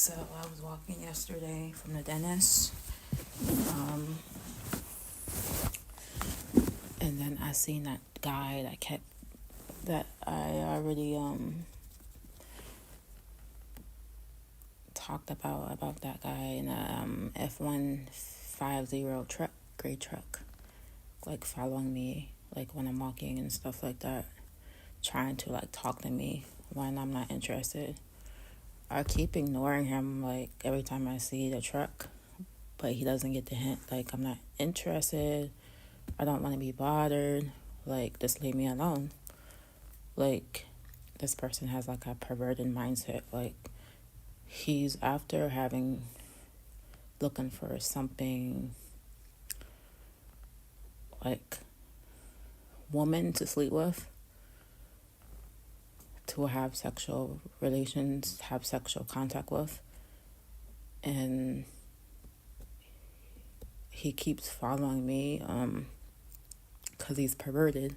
So I was walking yesterday from the dentist, and then I seen that guy that I already talked about that guy in a F-150 truck, gray truck, like following me, like when I'm walking and stuff like that, trying to like talk to me when I'm not interested. I keep ignoring him like every time I see the truck, but he doesn't get the hint. Like, I'm not interested. I don't want to be bothered. Like, just leave me alone. Like, this person has like a perverted mindset. Like, he's after looking for something like woman to sleep with, to have sexual relations, have sexual contact with. And he keeps following me because he's perverted.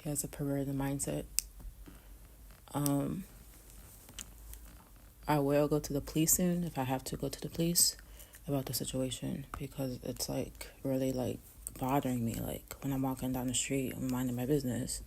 He has a perverted mindset. I will go to the police soon if I have to go to the police about the situation, because it's like really like bothering me. Like when I'm walking down the street, I'm minding my business.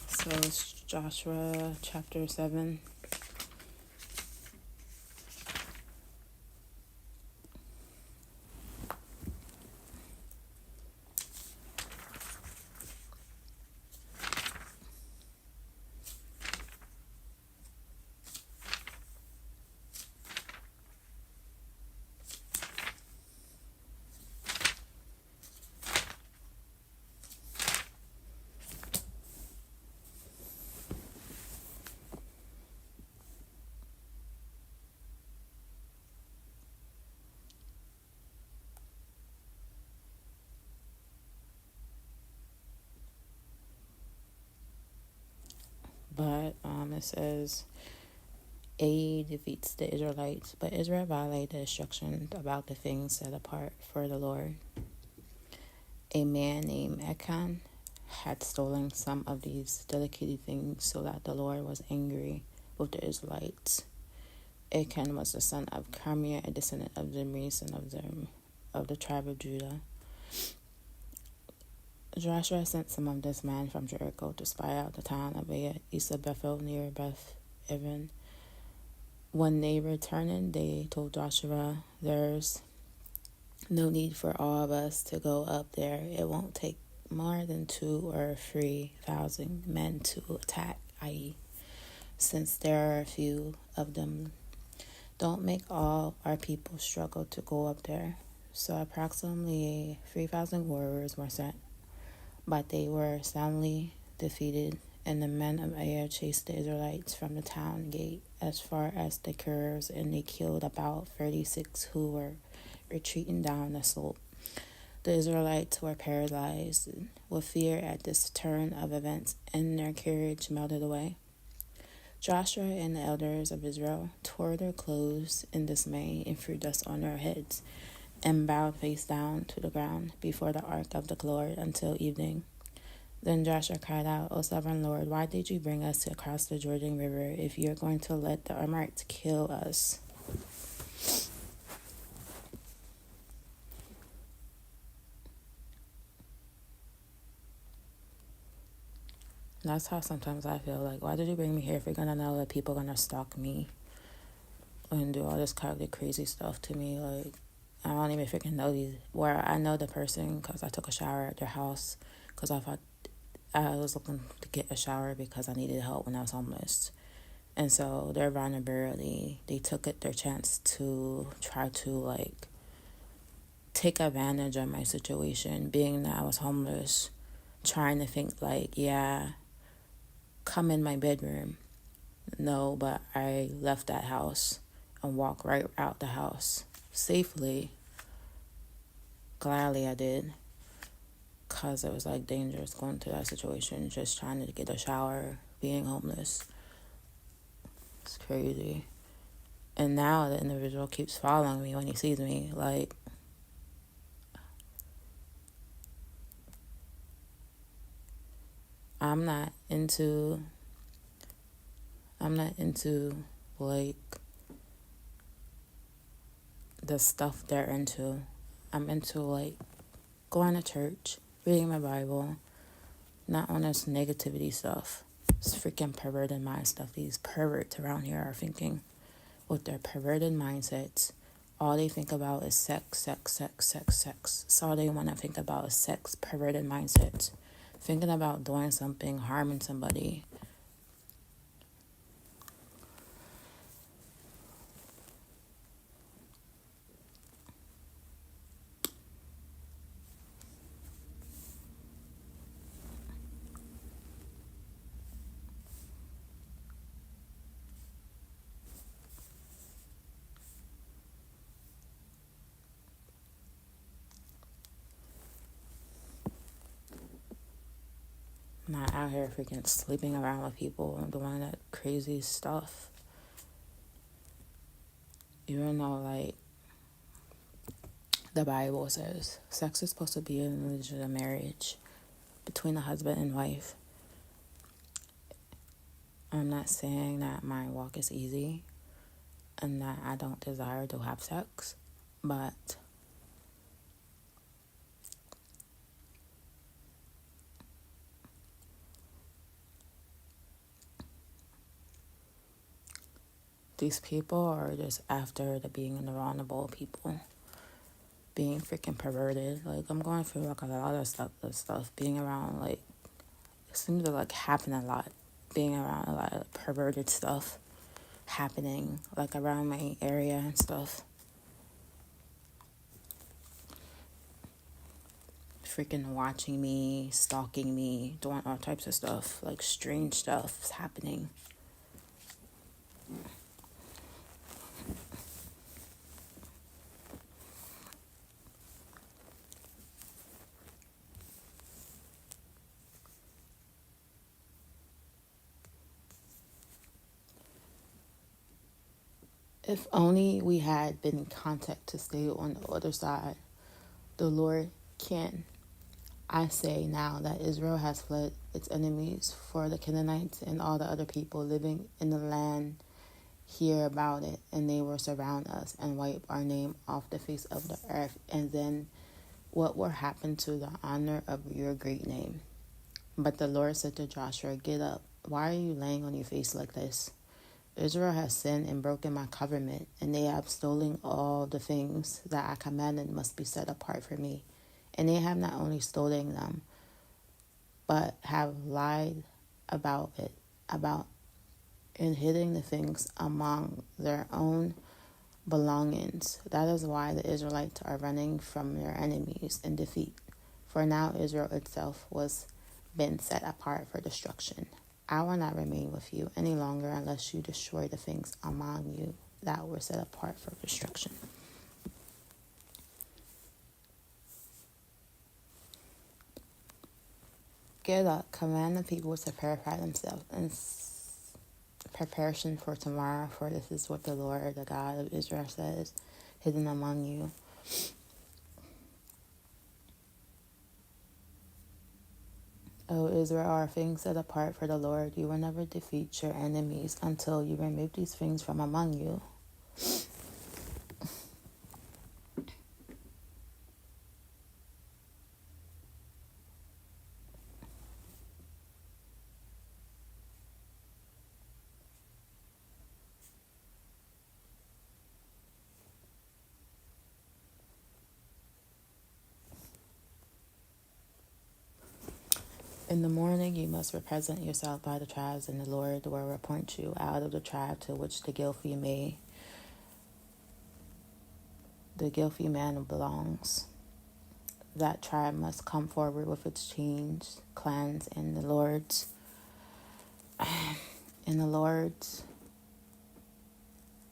So it's Joshua chapter 7. But it says, A defeats the Israelites, but Israel violated the instructions about the things set apart for the Lord. A man named Achan had stolen some of these dedicated things, so that the Lord was angry with the Israelites. Achan was the son of Carmi, a descendant of Zimri, son of the tribe of Judah. Joshua sent some of this man from Jericho to spy out the town of east of Bethel near Beth Evan. When they returned, they told Joshua, "There's no need for all of us to go up there. It won't take more than 2,000 or 3,000 men to attack Ai, since there are a few of them. Don't make all our people struggle to go up there." So approximately 3,000 warriors were sent, but they were soundly defeated, and the men of Ai chased the Israelites from the town gate as far as the curves, and they killed about 36 who were retreating down the slope. The Israelites were paralyzed with fear at this turn of events, and their courage melted away. Joshua and the elders of Israel tore their clothes in dismay and threw dust on their heads, and bowed face down to the ground before the ark of the Lord until evening. Then Joshua cried out, "O sovereign Lord, why did you bring us across the Jordan River if you're going to let the Amorites kill us?" That's how sometimes I feel. Like, why did you bring me here if you're going to know that people are going to stalk me and do all this kind of crazy stuff to me? Like, I don't even freaking know where I know the person because I took a shower at their house because I thought I was looking to get a shower because I needed help when I was homeless. And so their vulnerability, they took their chance to try to like take advantage of my situation, being that I was homeless, trying to think like, yeah, come in my bedroom. No, but I left that house and walked right out the house safely, Gladly I did. Because it was like dangerous going through that situation. Just trying to get a shower, being homeless. It's crazy. And now the individual keeps following me when he sees me. Like, I'm not into like the stuff they're into. I'm into like going to church, reading my Bible, not on this negativity stuff. This freaking perverted mind stuff these perverts around here are thinking with their perverted mindsets. All they think about is sex, sex, sex, sex, sex. That's all they want to think about is sex, perverted mindsets. Thinking about doing something, harming somebody. Not out here freaking sleeping around with people and doing that crazy stuff. Even though, like, the Bible says sex is supposed to be in a legitimate marriage between a husband and wife. I'm not saying that my walk is easy and that I don't desire to have sex, but these people are just after the being in the vulnerable people, being freaking perverted. Like, I'm going through like a lot of stuff being around, like, it seems to like happen a lot, being around a lot of perverted stuff happening like around my area and stuff. Freaking watching me, stalking me, doing all types of stuff, like strange stuff is happening. If only we had been in contact to stay on the other side. The Lord can. I say now that Israel has fled its enemies, for the Canaanites and all the other people living in the land hear about it, and they will surround us and wipe our name off the face of the earth. And then what will happen to the honor of your great name? But the Lord said to Joshua, get up. Why are you laying on your face like this? Israel has sinned and broken my covenant, and they have stolen all the things that I commanded must be set apart for me. And they have not only stolen them, but have lied about and hidden the things among their own belongings. That is why the Israelites are running from their enemies in defeat. For now Israel itself was been set apart for destruction. I will not remain with you any longer unless you destroy the things among you that were set apart for destruction. Get up, command the people to purify themselves in preparation for tomorrow, for this is what the Lord, the God of Israel, says, hidden among you. O Israel, are things set apart for the Lord. You will never defeat your enemies until you remove these things from among you. In the morning you must represent yourself by the tribes, and the Lord will appoint you out of the tribe to which the guilty man belongs. That tribe must come forward with its chains, clans, and the Lord's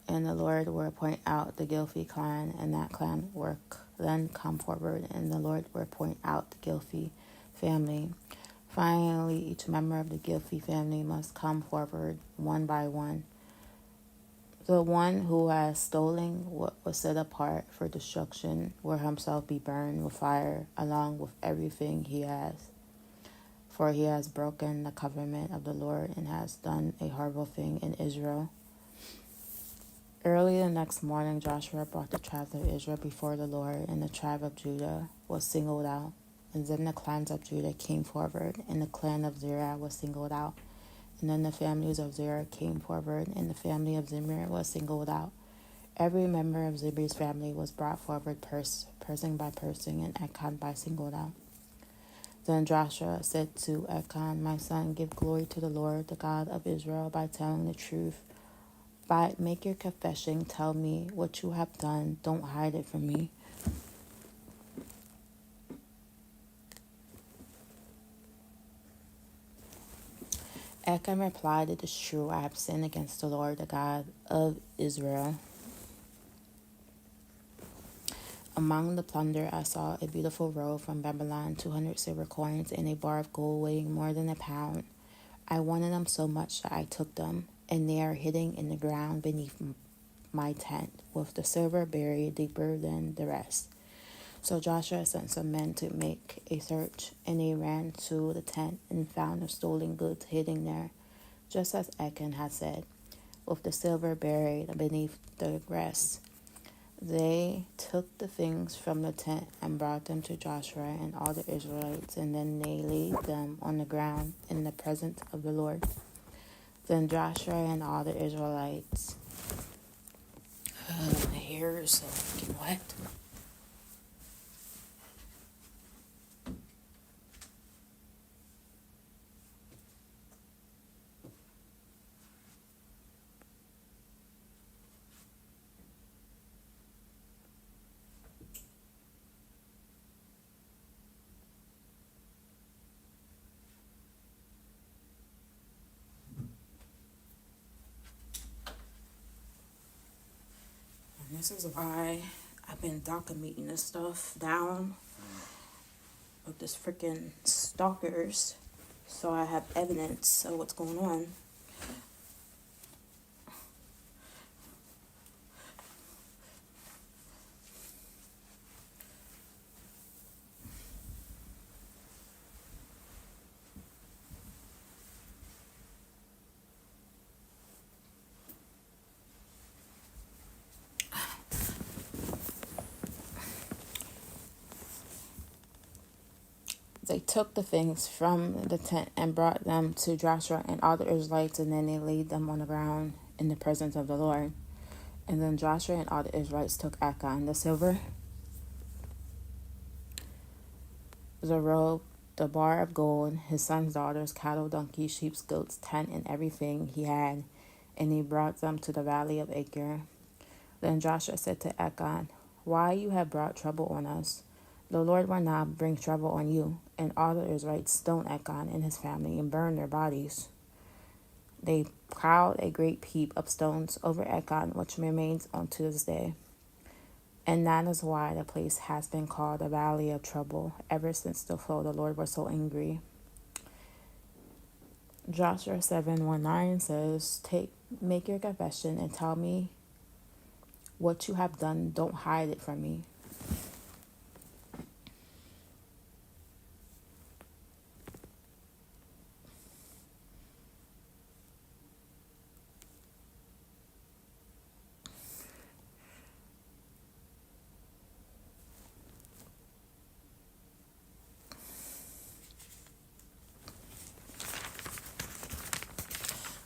and the Lord will point out the Gilfi clan, and that clan will then come forward, and the Lord will point out the Gilfi family. Finally, each member of the Gilfi family must come forward one by one. The one who has stolen what was set apart for destruction will himself be burned with fire, along with everything he has. For he has broken the covenant of the Lord and has done a horrible thing in Israel. Early the next morning, Joshua brought the tribes of Israel before the Lord, and the tribe of Judah was singled out. And then the clans of Judah came forward, and the clan of Zerah was singled out. And then the families of Zerah came forward, and the family of Zimri was singled out. Every member of Zimri's family was brought forward person by person, and Achan by singled out. Then Joshua said to Achan, "My son, give glory to the Lord, the God of Israel, by telling the truth. Make your confession, tell me what you have done, don't hide it from me." Achan replied, "It is true, I have sinned against the Lord, the God of Israel. Among the plunder, I saw a beautiful robe from Babylon, 200 silver coins, and a bar of gold weighing more than a pound. I wanted them so much that I took them, and they are hidden in the ground beneath my tent, with the silver buried deeper than the rest." So Joshua sent some men to make a search, and they ran to the tent and found the stolen goods hidden there, just as Achan had said, with the silver buried beneath the rest. They took the things from the tent and brought them to Joshua and all the Israelites, and then they laid them on the ground in the presence of the Lord. Then Joshua and all the Israelites, my hair is so fucking wet. And this is why I've been documenting this stuff down with this freaking stalkers, so I have evidence of what's going on. They took the things from the tent and brought them to Joshua and all the Israelites, and then they laid them on the ground in the presence of the Lord. And then Joshua and all the Israelites took Achan, the silver, the robe, the bar of gold, his son's daughters, cattle, donkeys, sheep, goats, tent, and everything he had, and he brought them to the valley of Achor. Then Joshua said to Achan, "Why you have brought trouble on us? The Lord will not bring trouble on you." And all the Israelites stoned Achan and his family and burned their bodies. They piled a great heap of stones over Achan, which remains unto this day. And that is why the place has been called the Valley of Trouble, ever since the Lord was so angry. Joshua 7:19 says, Make your confession and tell me what you have done. Don't hide it from me."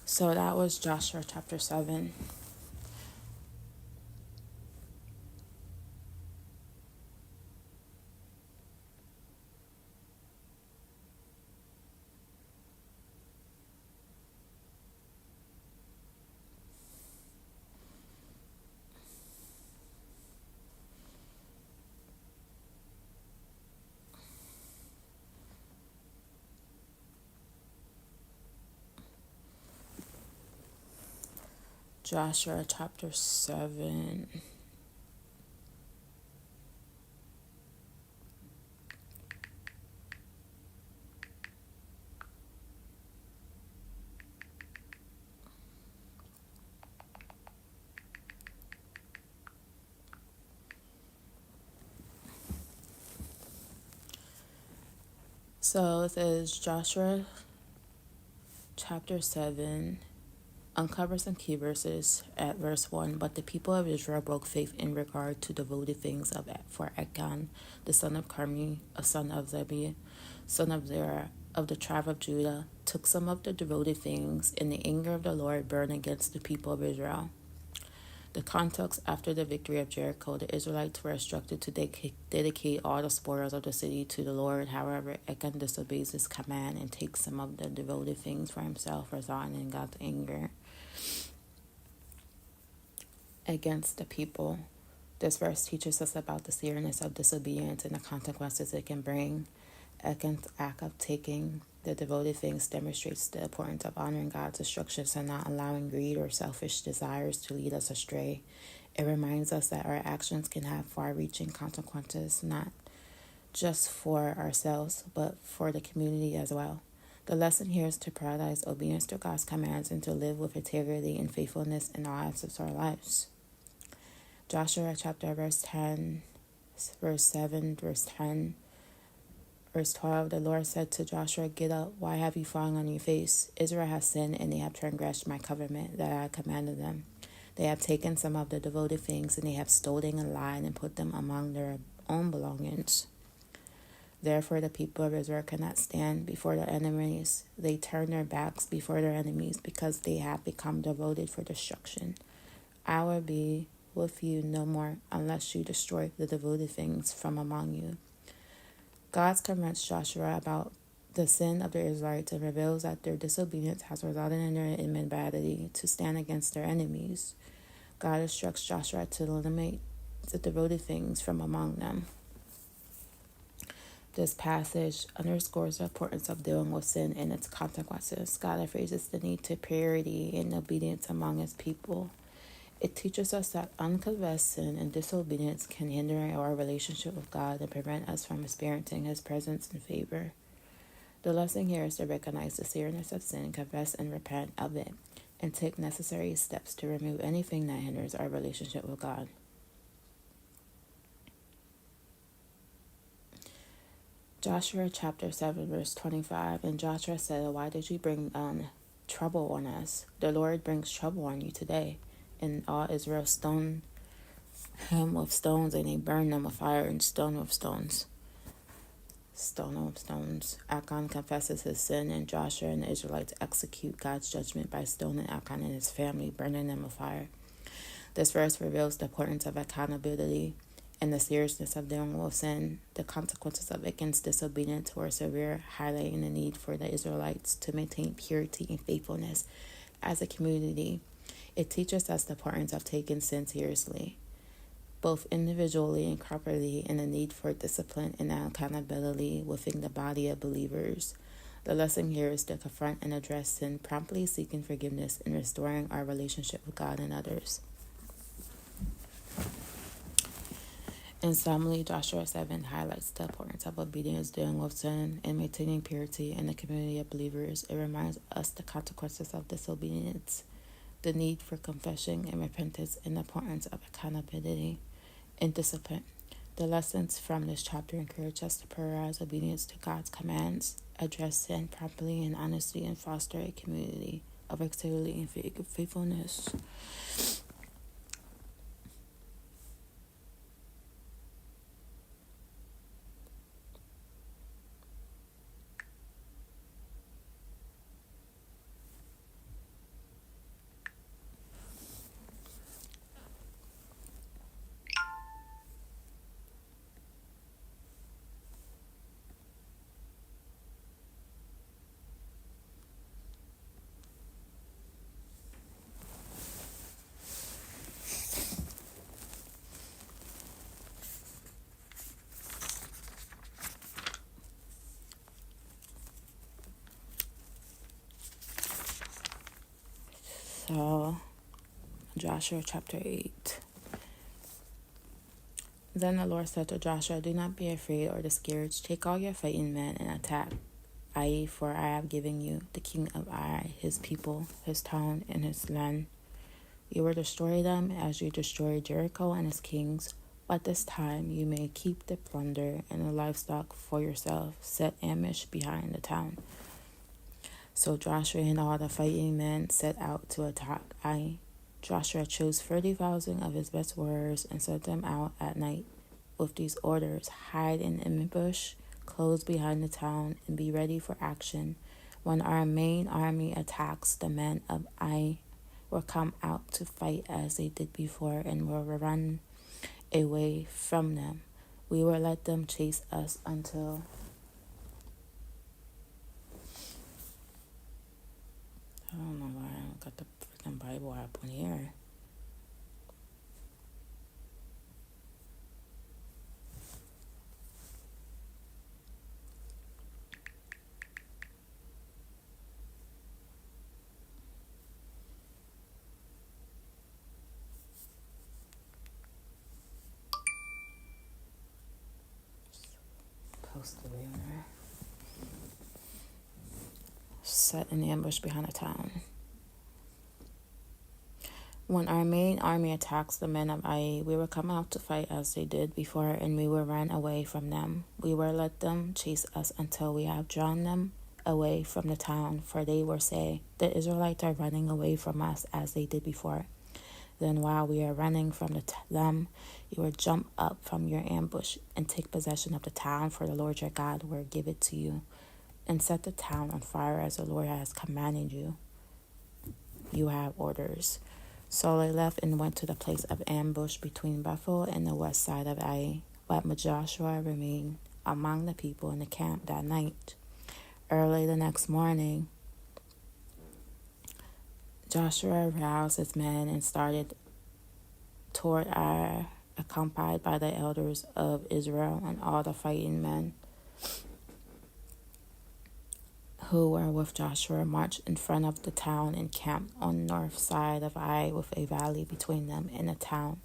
So that was Joshua chapter 7. Joshua chapter 7. So it is Joshua chapter 7. Uncover some key verses at verse 1. But the people of Israel broke faith in regard to devoted things for Achan, the son of Carmi, a son of Zebul, son of Zerah, of the tribe of Judah, took some of the devoted things, and the anger of the Lord burned against the people of Israel. The context: after the victory of Jericho, the Israelites were instructed to dedicate all the spoils of the city to the Lord. However, Achan disobeys his command and takes some of the devoted things for himself, resulting in God's anger against the people. This verse teaches us about the seriousness of disobedience and the consequences it can bring. Achan's act of taking the devoted things demonstrates the importance of honoring God's instructions and not allowing greed or selfish desires to lead us astray. It reminds us that our actions can have far-reaching consequences, not just for ourselves, but for the community as well. The lesson here is to prioritize obedience to God's commands and to live with integrity and faithfulness in all aspects of our lives. Joshua chapter verse 10, verse 7, verse 10, verse 12. The Lord said to Joshua, "Get up, why have you fallen on your face? Israel has sinned, and they have transgressed my covenant that I commanded them. They have taken some of the devoted things, and they have stolen and lied and put them among their own belongings. Therefore the people of Israel cannot stand before their enemies. They turn their backs before their enemies because they have become devoted for destruction. I will be with you no more unless you destroy the devoted things from among you." God confronts Joshua about the sin of the Israelites and reveals that their disobedience has resulted in their inability to stand against their enemies. God instructs Joshua to eliminate the devoted things from among them. This passage underscores the importance of dealing with sin and its consequences. God emphasizes the need to purity and obedience among his people. It teaches us that unconfessed sin and disobedience can hinder our relationship with God and prevent us from experiencing his presence and favor. The lesson here is to recognize the seriousness of sin, confess and repent of it, and take necessary steps to remove anything that hinders our relationship with God. Joshua chapter 7, verse 25. And Joshua said, "Why did you bring trouble on us? The Lord brings trouble on you today." And all Israel stoned him with stones, and they burned them with fire and stoned with stones. Stone with stones. Achan confesses his sin, and Joshua and the Israelites execute God's judgment by stoning Achan and his family, burning them with fire. This verse reveals the importance of accountability and the seriousness of dealing with sin. The consequences of Achan's disobedience were severe, highlighting the need for the Israelites to maintain purity and faithfulness as a community. It teaches us the importance of taking sin seriously, both individually and corporately, and the need for discipline and accountability within the body of believers. The lesson here is to confront and address sin, promptly seeking forgiveness and restoring our relationship with God and others. In summary, Joshua 7 highlights the importance of obedience, dealing with sin, and maintaining purity in the community of believers. It reminds us the consequences of disobedience, the need for confession and repentance, and the importance of accountability and discipline. The lessons from this chapter encourage us to prioritize obedience to God's commands, address sin properly and honestly, and foster a community of integrity and faithfulness. So Joshua chapter 8. Then the Lord said to Joshua, "Do not be afraid or discouraged. Take all your fighting men and attack Ai, for I have given you the king of Ai, his people, his town, and his land. You will destroy them as you destroyed Jericho and its kings. But this time you may keep the plunder and the livestock for yourself. Set ambush behind the town." So Joshua and all the fighting men set out to attack Ai. Joshua chose 30,000 of his best warriors and sent them out at night with these orders: hide in ambush, close behind the town, and be ready for action. When our main army attacks, the men of Ai will come out to fight as they did before and will run away from them. We will let them chase us until I don't know why I don't got the freaking Bible app on here. Supposed to be in there. Set an ambush behind a town. When our main army attacks the men of Ai, we will come out to fight as they did before, and we will run away from them. We will let them chase us until we have drawn them away from the town, for they will say, "The Israelites are running away from us as they did before." Then while we are running from them, you will jump up from your ambush and take possession of the town, for the Lord your God will give it to you, and set the town on fire as the Lord has commanded you. You have orders. So they left and went to the place of ambush between Bethel and the west side of Ai. But Joshua remained among the people in the camp that night. Early the next morning, Joshua roused his men and started toward Ai, accompanied by the elders of Israel and all the fighting men who were with Joshua, marched in front of the town and camped on the north side of Ai with a valley between them and the town.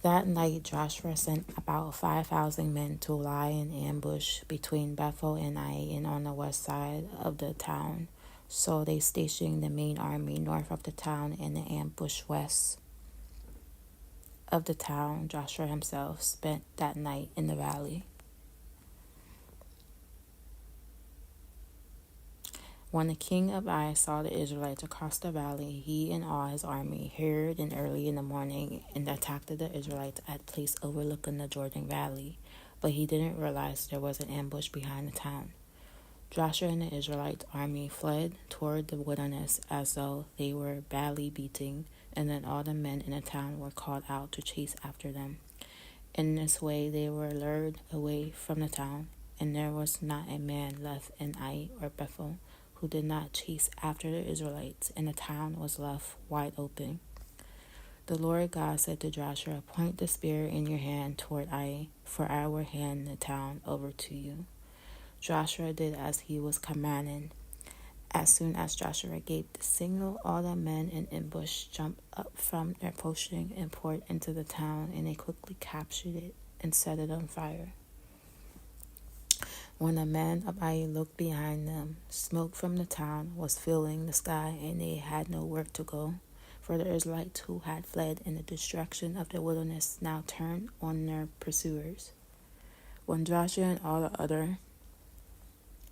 That night Joshua sent about 5,000 men to lie in ambush between Bethel and Ai and on the west side of the town. So they stationed the main army north of the town and the ambush west of the town. Joshua himself spent that night in the valley. When the king of Ai saw the Israelites across the valley, he and all his army hurried in early in the morning and attacked the Israelites at a place overlooking the Jordan Valley. But he didn't realize there was an ambush behind the town. Joshua and the Israelite army fled toward the wilderness as though they were badly beaten, and then all the men in the town were called out to chase after them. In this way they were lured away from the town, and there was not a man left in Ai or Bethel who did not chase after the Israelites, and the town was left wide open. The Lord God said to Joshua, "Point the spear in your hand toward Ai, for I will hand the town over to you." Joshua did as he was commanded. As soon as Joshua gave the signal, all the men in ambush jumped up from their position and poured into the town, and they quickly captured it and set it on fire. When the men of Ai looked behind them, smoke from the town was filling the sky, and they had nowhere to go. For the Israelites who had fled in the destruction of the wilderness now turned on their pursuers. When Joshua and all the other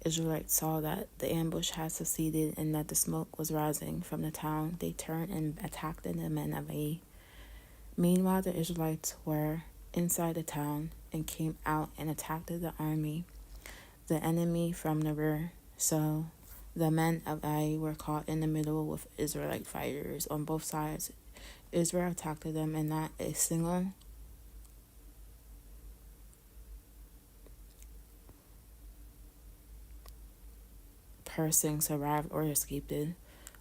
Israelites saw that the ambush had succeeded and that the smoke was rising from the town, they turned and attacked the men of Ai. Meanwhile, the Israelites were inside the town and came out and attacked the army, the enemy, from the rear. So the men of Ai were caught in the middle with Israelite fighters on both sides. Israel attacked them, and not a single person survived or escaped it.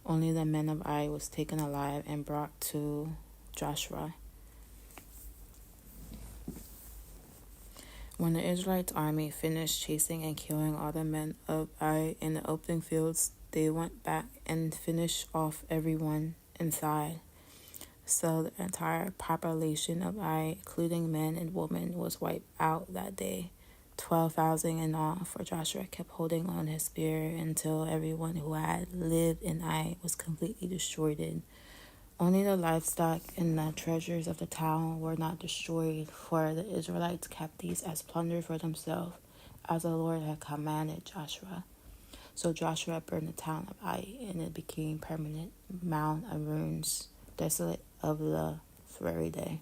Only the men of Ai was taken alive and brought to Joshua. When the Israelite army finished chasing and killing all the men of Ai in the open fields, they went back and finished off everyone inside. So the entire population of Ai, including men and women, was wiped out that day. 12,000 in all, for Joshua kept holding on his spear until everyone who had lived in Ai was completely destroyed. Only the livestock and the treasures of the town were not destroyed, for the Israelites kept these as plunder for themselves, as the Lord had commanded Joshua. So Joshua burned the town of Ai, and it became permanent mound of ruins, desolate of the very day.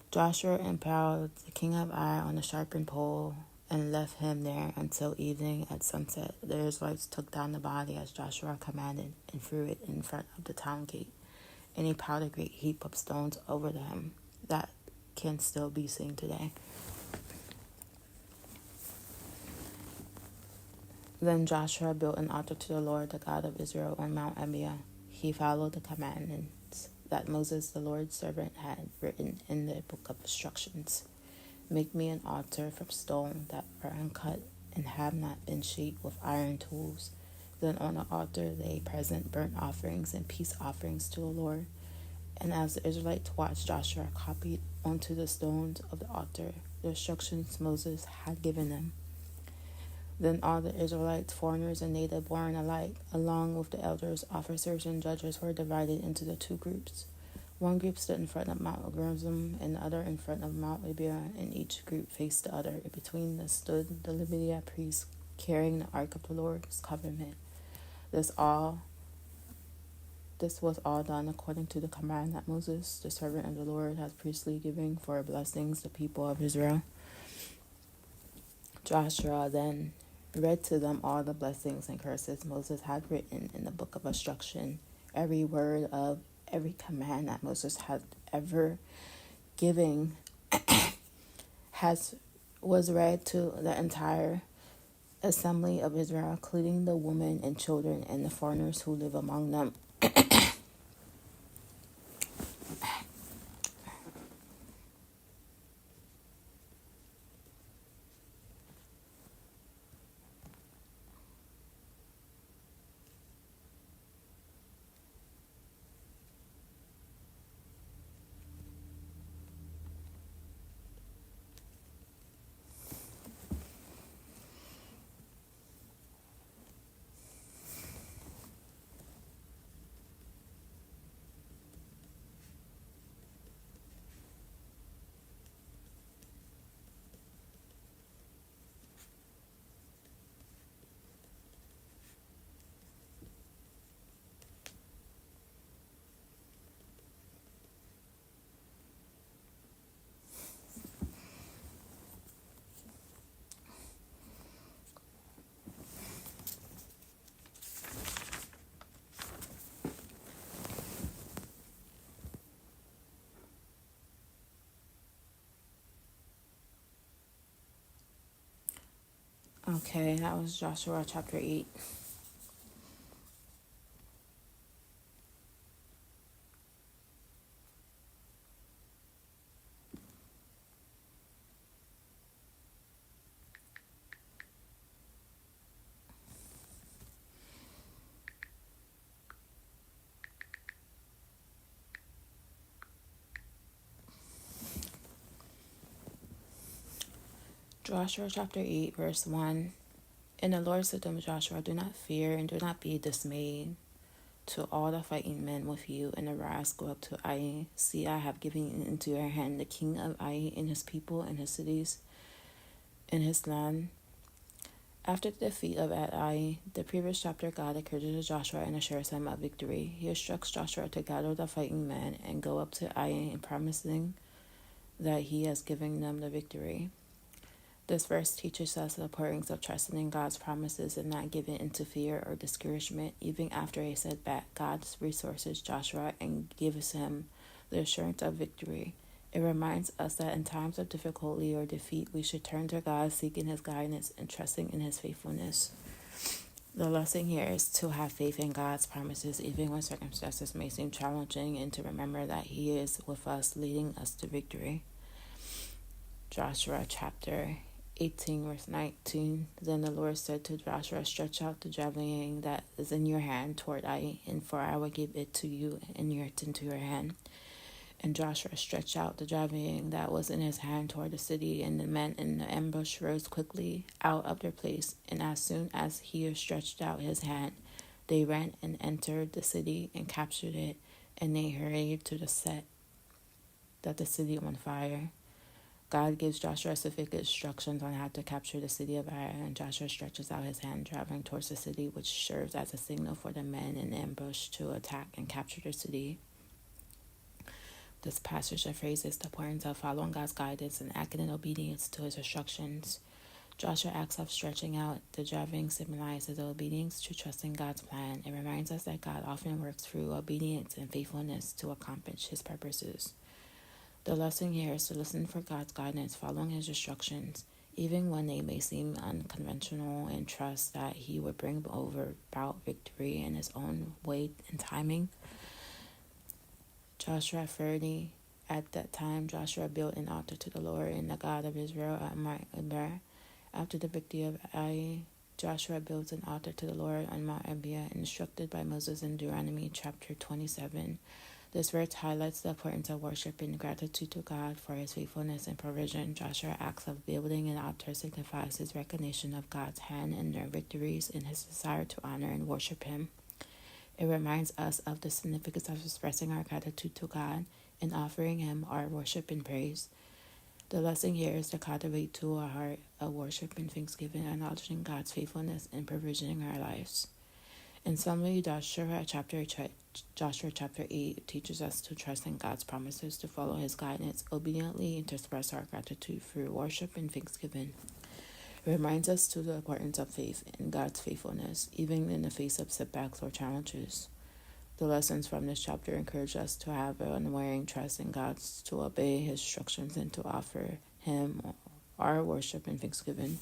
Joshua impaled the king of Ai on a sharpened pole and left him there until evening. At sunset, the Israelites took down the body as Joshua commanded and threw it in front of the town gate. And he piled a great heap of stones over them that can still be seen today. Then Joshua built an altar to the Lord, the God of Israel, on Mount Ebal. He followed the commandments that Moses, the Lord's servant, had written in the book of instructions. Make me an altar from stone that are uncut and have not been shaped with iron tools. Then on the altar lay present burnt offerings and peace offerings to the Lord. And as the Israelites watched, Joshua copied onto the stones of the altar the instructions Moses had given them. Then all the Israelites, foreigners and native born alike, along with the elders, officers, and judges, were divided into the two groups. One group stood in front of Mount Gerizim and the other in front of Mount Ebal, and each group faced the other. Between them stood the Levitical priests carrying the ark of the Lord's covenant. This was all done according to the command that Moses, the servant of the Lord, had previously given for blessings the people of Israel. Joshua then read to them all the blessings and curses Moses had written in the book of instruction. Every word of every command that Moses had ever given was read to the entire assembly of Israel, including the women and children and the foreigners who live among them. Okay, that was Joshua chapter 8. Joshua chapter 8, verse 1. And the Lord said to Joshua, do not fear and do not be dismayed. To all the fighting men with you, and arise, go up to Ai. See, I have given into your hand the king of Ai and his people and his cities and his land. After the defeat of Ai, the previous chapter, God encourages Joshua and assures him of victory. He instructs Joshua to gather the fighting men and go up to Ai, and promising that he has given them the victory. This verse teaches us the importance of trusting in God's promises and not giving into fear or discouragement. Even after a setback, God resources Joshua and gives him the assurance of victory. It reminds us that in times of difficulty or defeat, we should turn to God, seeking his guidance and trusting in his faithfulness. The lesson here is to have faith in God's promises, even when circumstances may seem challenging, and to remember that he is with us, leading us to victory. Joshua chapter 18, verse 19. Then the Lord said to Joshua, stretch out the javelin that is in your hand toward Ai, and for I will give it to you, and it into your hand. And Joshua stretched out the javelin that was in his hand toward the city, and the men in the ambush rose quickly out of their place. And as soon as he stretched out his hand, they ran and entered the city and captured it, and they hurried to set the city on fire. God gives Joshua specific instructions on how to capture the city of Ai, and Joshua stretches out his hand, traveling towards the city, which serves as a signal for the men in ambush to attack and capture the city. This passage phrases the importance of following God's guidance and acting in obedience to his instructions. Joshua's acts of stretching out the javelin symbolizes obedience to trusting God's plan. It reminds us that God often works through obedience and faithfulness to accomplish his purposes. The lesson here is to listen for God's guidance, following his instructions, even when they may seem unconventional, and trust that he will bring about victory in his own way and timing. Joshua 30. At that time, Joshua built an altar to the Lord and the God of Israel at Mount Ebal. After the victory of Ai, Joshua built an altar to the Lord on Mount Ebal, instructed by Moses in Deuteronomy chapter 27. This verse highlights the importance of worship and gratitude to God for his faithfulness and provision. Joshua's acts of building an altar signifies his recognition of God's hand in their victories and his desire to honor and worship him. It reminds us of the significance of expressing our gratitude to God and offering him our worship and praise. The lesson here is to cultivate to a heart of worship and thanksgiving, acknowledging God's faithfulness and provision in our lives. In summary, Joshua chapter 8 teaches us to trust in God's promises, to follow his guidance obediently, and to express our gratitude through worship and thanksgiving. It reminds us to the importance of faith in God's faithfulness, even in the face of setbacks or challenges. The lessons from this chapter encourage us to have an unwavering trust in God, to obey his instructions, and to offer him our worship and thanksgiving.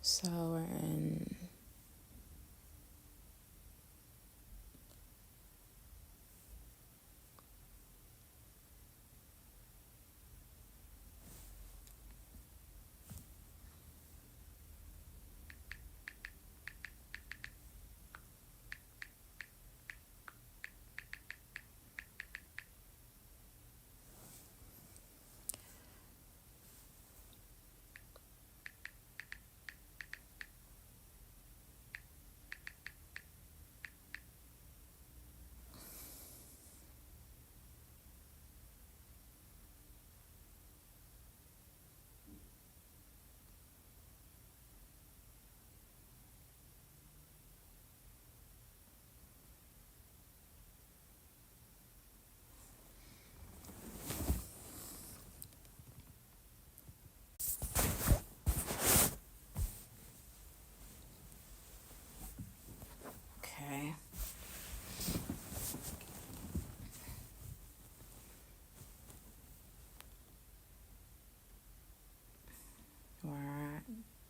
So we're in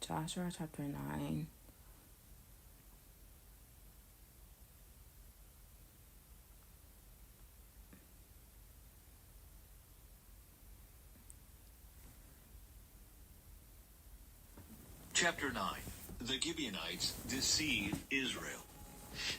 Joshua chapter 9. Chapter 9. The Gibeonites deceive Israel.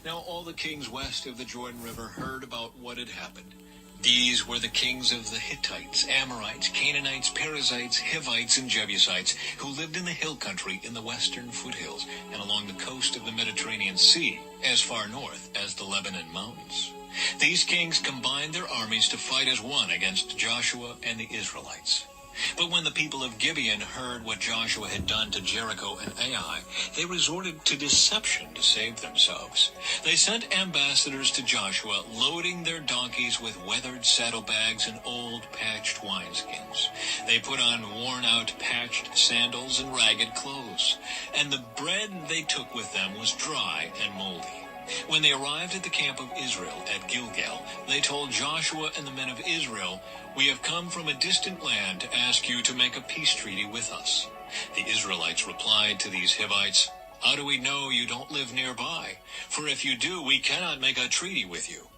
Now all the kings west of the Jordan River heard about what had happened. These were the kings of the Hittites, Amorites, Canaanites, Perizzites, Hivites, and Jebusites, who lived in the hill country in the western foothills and along the coast of the Mediterranean Sea, as far north as the Lebanon Mountains. These kings combined their armies to fight as one against Joshua and the Israelites. But when the people of Gibeon heard what Joshua had done to Jericho and Ai, they resorted to deception to save themselves. They sent ambassadors to Joshua, loading their donkeys with weathered saddlebags and old patched wineskins. They put on worn-out patched sandals and ragged clothes, and the bread they took with them was dry and moldy. When they arrived at the camp of Israel at Gilgal, they told Joshua and the men of Israel, "We have come from a distant land to ask you to make a peace treaty with us." The Israelites replied to these Hivites, "How do we know you don't live nearby? For if you do, we cannot make a treaty with you."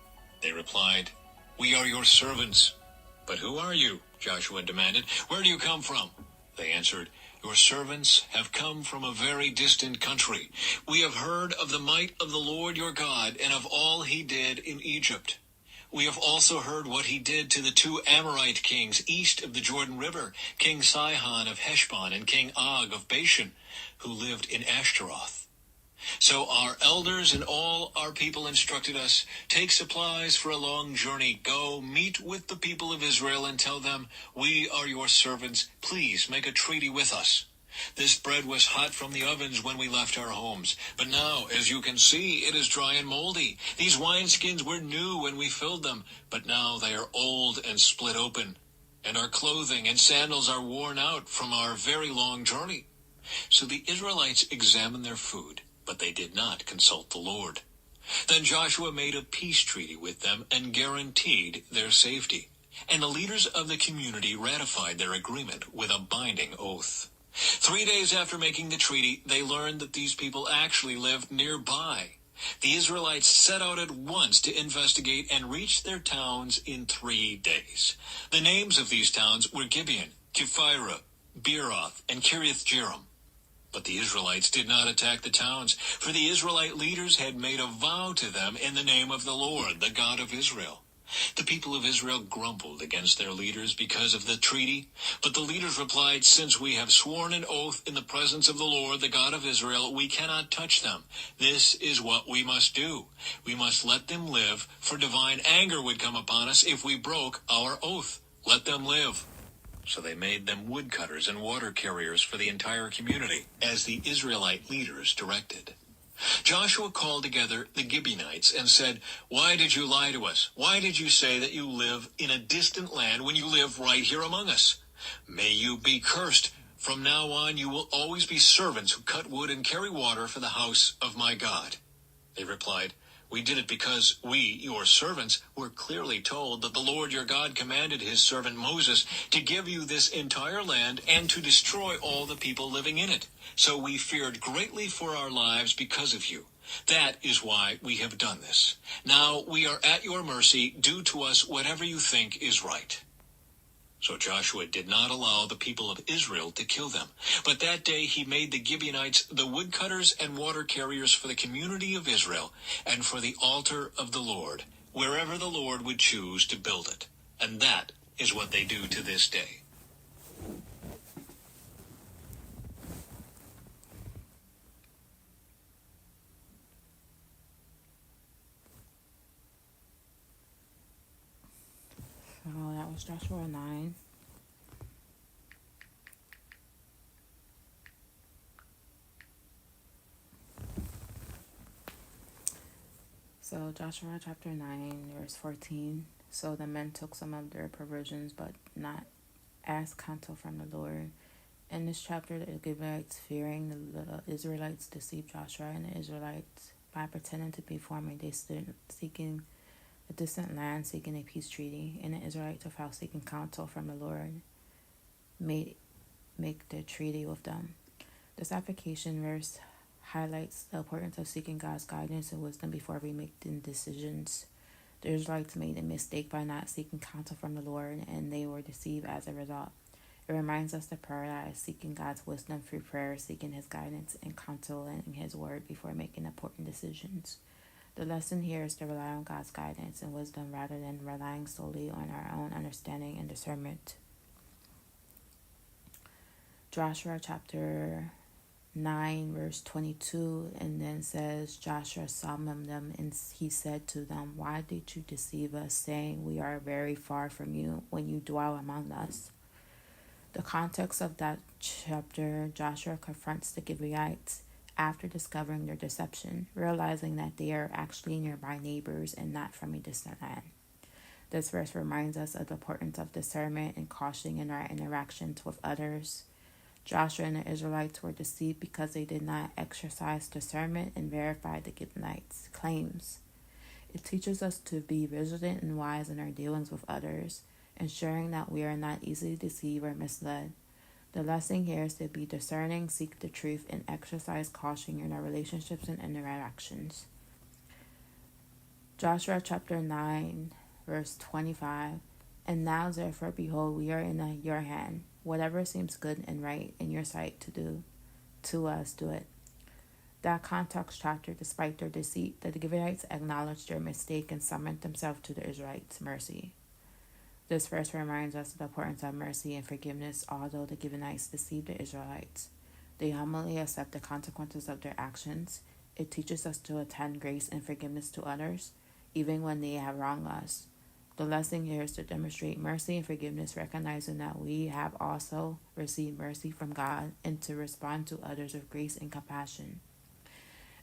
They replied, "We are your servants." "But who are you?" Joshua demanded. "Where do you come from?" They answered, "Your servants have come from a very distant country. We have heard of the might of the Lord your God and of all he did in Egypt. We have also heard what he did to the two Amorite kings east of the Jordan River, King Sihon of Heshbon and King Og of Bashan, who lived in Ashtaroth. So our elders and all our people instructed us, 'Take supplies for a long journey. Go meet with the people of Israel and tell them, we are your servants. Please make a treaty with us.' This bread was hot from the ovens when we left our homes. But now, as you can see, it is dry and moldy. These wineskins were new when we filled them, but now they are old and split open. And our clothing and sandals are worn out from our very long journey." So the Israelites examined their food, but they did not consult the Lord. Then Joshua made a peace treaty with them and guaranteed their safety. And the leaders of the community ratified their agreement with a binding oath. 3 days after making the treaty, they learned that these people actually lived nearby. The Israelites set out at once to investigate and reached their towns in 3 days. The names of these towns were Gibeon, Kephirah, Beeroth, and Kiriath-Jearim. But the Israelites did not attack the towns, for the Israelite leaders had made a vow to them in the name of the Lord, the God of Israel. The people of Israel grumbled against their leaders because of the treaty, but the leaders replied, "Since we have sworn an oath in the presence of the Lord, the God of Israel, we cannot touch them. This is what we must do. We must let them live, for divine anger would come upon us if we broke our oath. Let them live." So they made them woodcutters and water carriers for the entire community, as the Israelite leaders directed. Joshua called together the Gibeonites and said, "Why did you lie to us? Why did you say that you live in a distant land when you live right here among us? May you be cursed. From now on you will always be servants who cut wood and carry water for the house of my God." They replied, "We did it because we, your servants, were clearly told that the Lord your God commanded his servant Moses to give you this entire land and to destroy all the people living in it. So we feared greatly for our lives because of you. That is why we have done this. Now we are at your mercy. Do to us whatever you think is right." So Joshua did not allow the people of Israel to kill them. But that day he made the Gibeonites the woodcutters and water carriers for the community of Israel and for the altar of the Lord, wherever the Lord would choose to build it. And that is what they do to this day. So that was Joshua 9. So Joshua chapter 9, verse 14. So the men took some of their provisions, but not asked counsel from the Lord. In this chapter, the Gibeonites, fearing the Israelites, deceived Joshua and the Israelites by pretending to be farming. They stood seeking a distant land, seeking a peace treaty, and the Israelites, without seeking counsel from the Lord, make the treaty with them. This application verse highlights the importance of seeking God's guidance and wisdom before we make decisions. The Israelites made a mistake by not seeking counsel from the Lord, and they were deceived as a result. It reminds us to prioritize seeking God's wisdom through prayer, seeking his guidance and counsel in his word before making important decisions. The lesson here is to rely on God's guidance and wisdom rather than relying solely on our own understanding and discernment. Joshua chapter 9, verse 22, and then says, Joshua summoned them, and he said to them, why did you deceive us, saying, we are very far from you, when you dwell among us? The context of that chapter, Joshua confronts the Gibeonites after discovering their deception, realizing that they are actually nearby neighbors and not from a distant land. This verse reminds us of the importance of discernment and caution in our interactions with others. Joshua and the Israelites were deceived because they did not exercise discernment and verify the Gibeonites' claims. It teaches us to be vigilant and wise in our dealings with others, ensuring that we are not easily deceived or misled. The lesson here is to be discerning, seek the truth, and exercise caution in our relationships and interactions. Joshua chapter 9, verse 25. And now, therefore, behold, we are in your hand. Whatever seems good and right in your sight to do to us, do it. That context chapter, despite their deceit, the Gibeonites acknowledged their mistake and summoned themselves to the Israelites' mercy. This verse reminds us of the importance of mercy and forgiveness. Although the Gibeonites deceived the Israelites, they humbly accept the consequences of their actions. It teaches us to extend grace and forgiveness to others, even when they have wronged us. The lesson here is to demonstrate mercy and forgiveness, recognizing that we have also received mercy from God, and to respond to others with grace and compassion.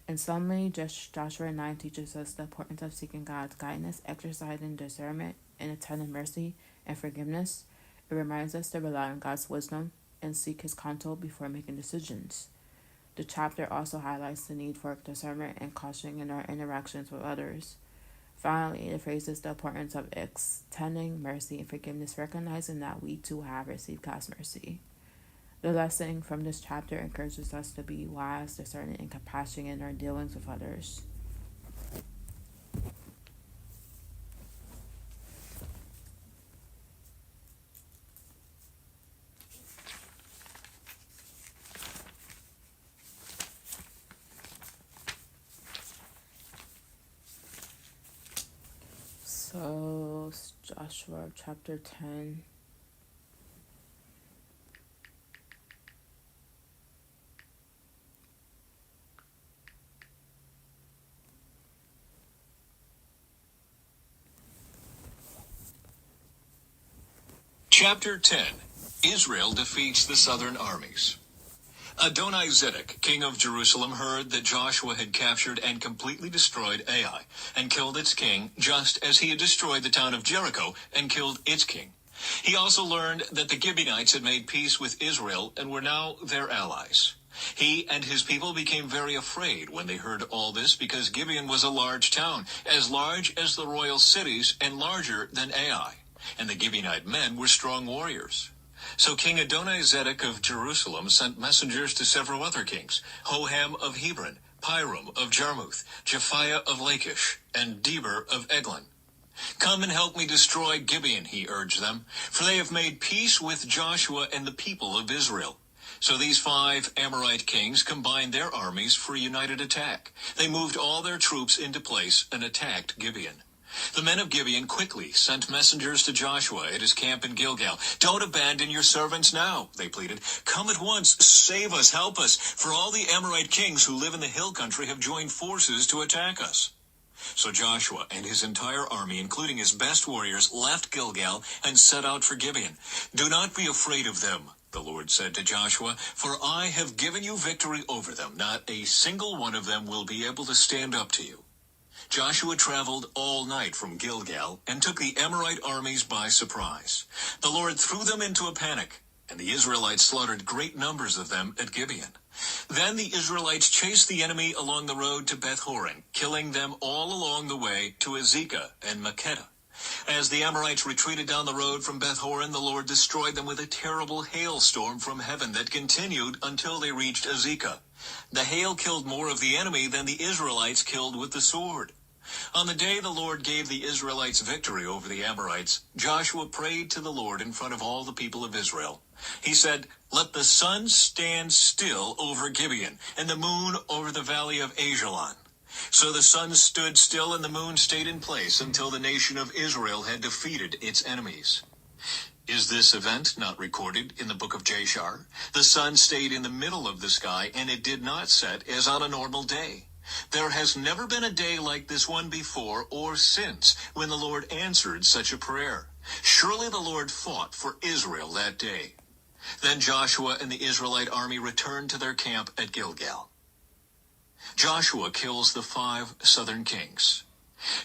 In summary, Joshua 9 teaches us the importance of seeking God's guidance, exercising discernment, and attending mercy and forgiveness. It reminds us to rely on God's wisdom and seek His counsel before making decisions. The chapter also highlights the need for discernment and caution in our interactions with others. Finally, it phrases the importance of extending mercy and forgiveness, recognizing that we too have received God's mercy. The lesson from this chapter encourages us to be wise, discerning, and compassionate in our dealings with others. So, Joshua chapter 10. Chapter 10. Israel defeats the southern armies. Adoni-Zedek, king of Jerusalem, heard that Joshua had captured and completely destroyed Ai, and killed its king, just as he had destroyed the town of Jericho and killed its king. He also learned that the Gibeonites had made peace with Israel and were now their allies. He and his people became very afraid when they heard all this, because Gibeon was a large town, as large as the royal cities and larger than Ai, and the Gibeonite men were strong warriors. So King Adoni-Zedek of Jerusalem sent messengers to several other kings, Hoham of Hebron, Piram of Jarmuth, Japhiah of Lachish, and Deber of Eglon. Come and help me destroy Gibeon, he urged them, for they have made peace with Joshua and the people of Israel. So these 5 Amorite kings combined their armies for a united attack. They moved all their troops into place and attacked Gibeon. The men of Gibeon quickly sent messengers to Joshua at his camp in Gilgal. Don't abandon your servants now, they pleaded. Come at once, save us, help us, for all the Amorite kings who live in the hill country have joined forces to attack us. So Joshua and his entire army, including his best warriors, left Gilgal and set out for Gibeon. Do not be afraid of them, the Lord said to Joshua, for I have given you victory over them. Not a single one of them will be able to stand up to you. Joshua traveled all night from Gilgal and took the Amorite armies by surprise. The Lord threw them into a panic, and the Israelites slaughtered great numbers of them at Gibeon. Then the Israelites chased the enemy along the road to Beth-horon, killing them all along the way to Azekah and Makkedah. As the Amorites retreated down the road from Beth-horon, the Lord destroyed them with a terrible hailstorm from heaven that continued until they reached Azekah. The hail killed more of the enemy than the Israelites killed with the sword. On the day the Lord gave the Israelites victory over the Amorites, Joshua prayed to the Lord in front of all the people of Israel. He said, "Let the sun stand still over Gibeon, and the moon over the valley of Ajalon." So the sun stood still and the moon stayed in place until the nation of Israel had defeated its enemies. Is this event not recorded in the book of Jashar? The sun stayed in the middle of the sky, and it did not set as on a normal day. There has never been a day like this one before or since, when the Lord answered such a prayer. Surely the Lord fought for Israel that day. Then Joshua and the Israelite army returned to their camp at Gilgal. Joshua kills the 5 southern kings.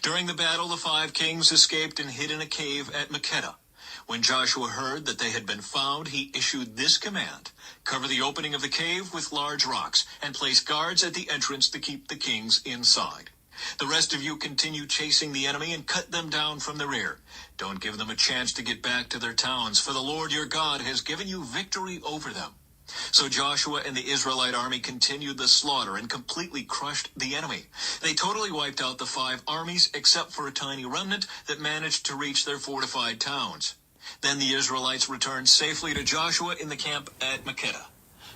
During the battle, the 5 kings escaped and hid in a cave at Makkedah. When Joshua heard that they had been found, he issued this command: cover the opening of the cave with large rocks, and place guards at the entrance to keep the kings inside. The rest of you continue chasing the enemy and cut them down from the rear. Don't give them a chance to get back to their towns, for the Lord your God has given you victory over them. So Joshua and the Israelite army continued the slaughter and completely crushed the enemy. They totally wiped out the 5 armies, except for a tiny remnant that managed to reach their fortified towns. Then the Israelites returned safely to Joshua in the camp at Makkedah.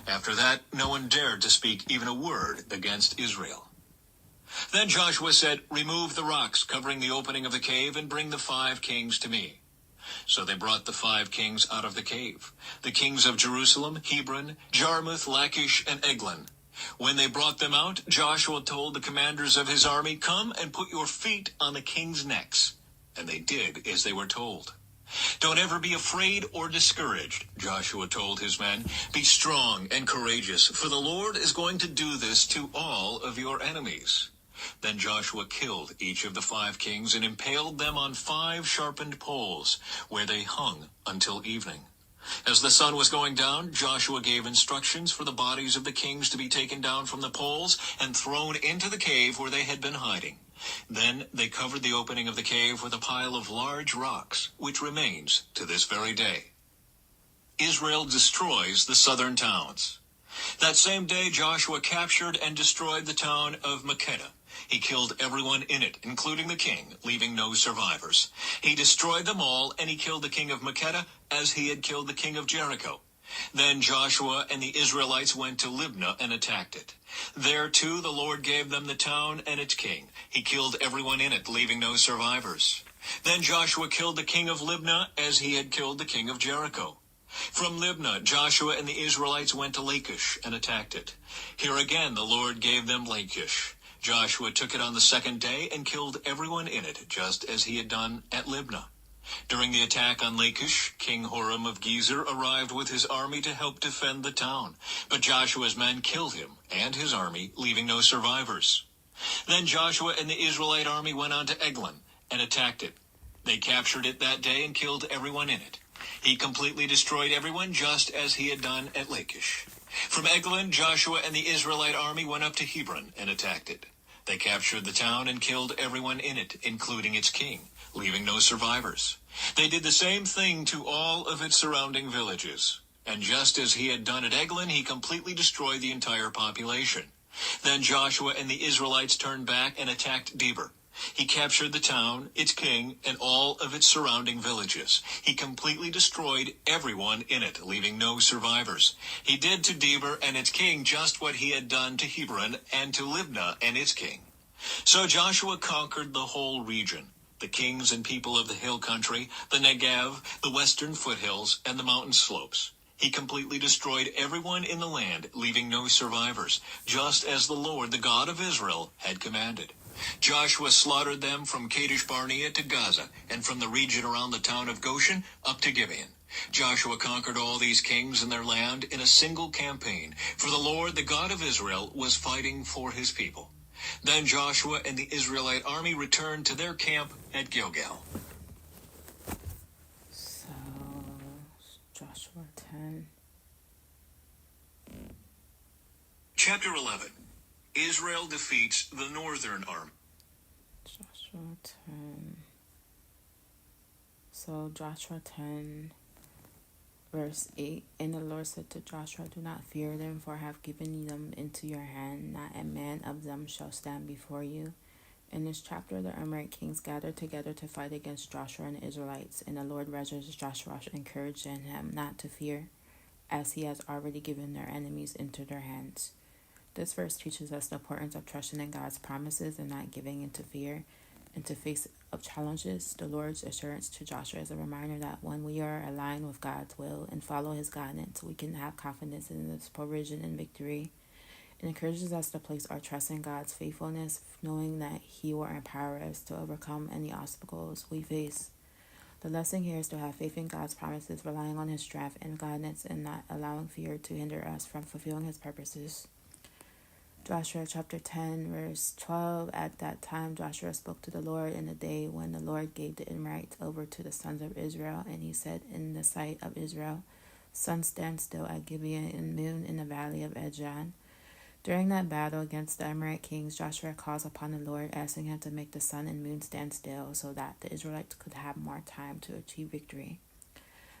After that, no one dared to speak even a word against Israel. Then Joshua said, "Remove the rocks covering the opening of the cave and bring the 5 kings to me." So they brought the 5 kings out of the cave, the kings of Jerusalem, Hebron, Jarmuth, Lachish, and Eglon. When they brought them out, Joshua told the commanders of his army, "Come and put your feet on the kings' necks." And they did as they were told. "Don't ever be afraid or discouraged," Joshua told his men. "Be strong and courageous, for the Lord is going to do this to all of your enemies." Then Joshua killed each of the 5 kings and impaled them on 5 sharpened poles, where they hung until evening. As the sun was going down, Joshua gave instructions for the bodies of the kings to be taken down from the poles and thrown into the cave where they had been hiding. Then they covered the opening of the cave with a pile of large rocks, which remains to this very day. Israel destroys the southern towns. That same day, Joshua captured and destroyed the town of Makkedah. He killed everyone in it, including the king, leaving no survivors. He destroyed them all, and he killed the king of Makkedah as he had killed the king of Jericho. Then Joshua and the Israelites went to Libnah and attacked it. There, too, the Lord gave them the town and its king. He killed everyone in it, leaving no survivors. Then Joshua killed the king of Libnah as he had killed the king of Jericho. From Libnah, Joshua and the Israelites went to Lachish and attacked it. Here again the Lord gave them Lachish. Joshua took it on the 2nd day and killed everyone in it, just as he had done at Libnah. During the attack on Lachish, King Horam of Gezer arrived with his army to help defend the town. But Joshua's men killed him and his army, leaving no survivors. Then Joshua and the Israelite army went on to Eglon and attacked it. They captured it that day and killed everyone in it. He completely destroyed everyone, just as he had done at Lachish. From Eglon, Joshua and the Israelite army went up to Hebron and attacked it. They captured the town and killed everyone in it, including its king, leaving no survivors. They did the same thing to all of its surrounding villages. And just as he had done at Eglon, he completely destroyed the entire population. Then Joshua and the Israelites turned back and attacked Debir. He captured the town, its king, and all of its surrounding villages. He completely destroyed everyone in it, leaving no survivors. He did to Debir and its king just what he had done to Hebron and to Libnah and its king. So Joshua conquered the whole region, the kings and people of the hill country, the Negev, the western foothills, and the mountain slopes. He completely destroyed everyone in the land, leaving no survivors, just as the Lord, the God of Israel, had commanded. Joshua slaughtered them from Kadesh Barnea to Gaza, and from the region around the town of Goshen up to Gibeon. Joshua conquered all these kings and their land in a single campaign, for the Lord, the God of Israel, was fighting for his people. Then Joshua and the Israelite army returned to their camp at Gilgal. So, Joshua 10. Chapter 11. Israel defeats the northern army. Joshua 10. So, Joshua 10, verse 8. And the Lord said to Joshua, "Do not fear them, for I have given them into your hand. Not a man of them shall stand before you." In this chapter, the Amorite kings gathered together to fight against Joshua and the Israelites, and the Lord reasures Joshua, encouraging him not to fear, as he has already given their enemies into their hands. This verse teaches us the importance of trusting in God's promises and not giving into fear, and to face of challenges, the Lord's assurance to Joshua is a reminder that when we are aligned with God's will and follow His guidance, we can have confidence in His provision and victory. It encourages us to place our trust in God's faithfulness, knowing that He will empower us to overcome any obstacles we face. The lesson here is to have faith in God's promises, relying on His strength and guidance, and not allowing fear to hinder us from fulfilling His purposes. Joshua chapter 10, verse 12. At that time Joshua spoke to the Lord in the day when the Lord gave the Amorites over to the sons of Israel, and he said in the sight of Israel, sun stand still at Gibeon and moon in the valley of Edron. During that battle against the Amorite kings, Joshua calls upon the Lord, asking him to make the sun and moon stand still so that the Israelites could have more time to achieve victory.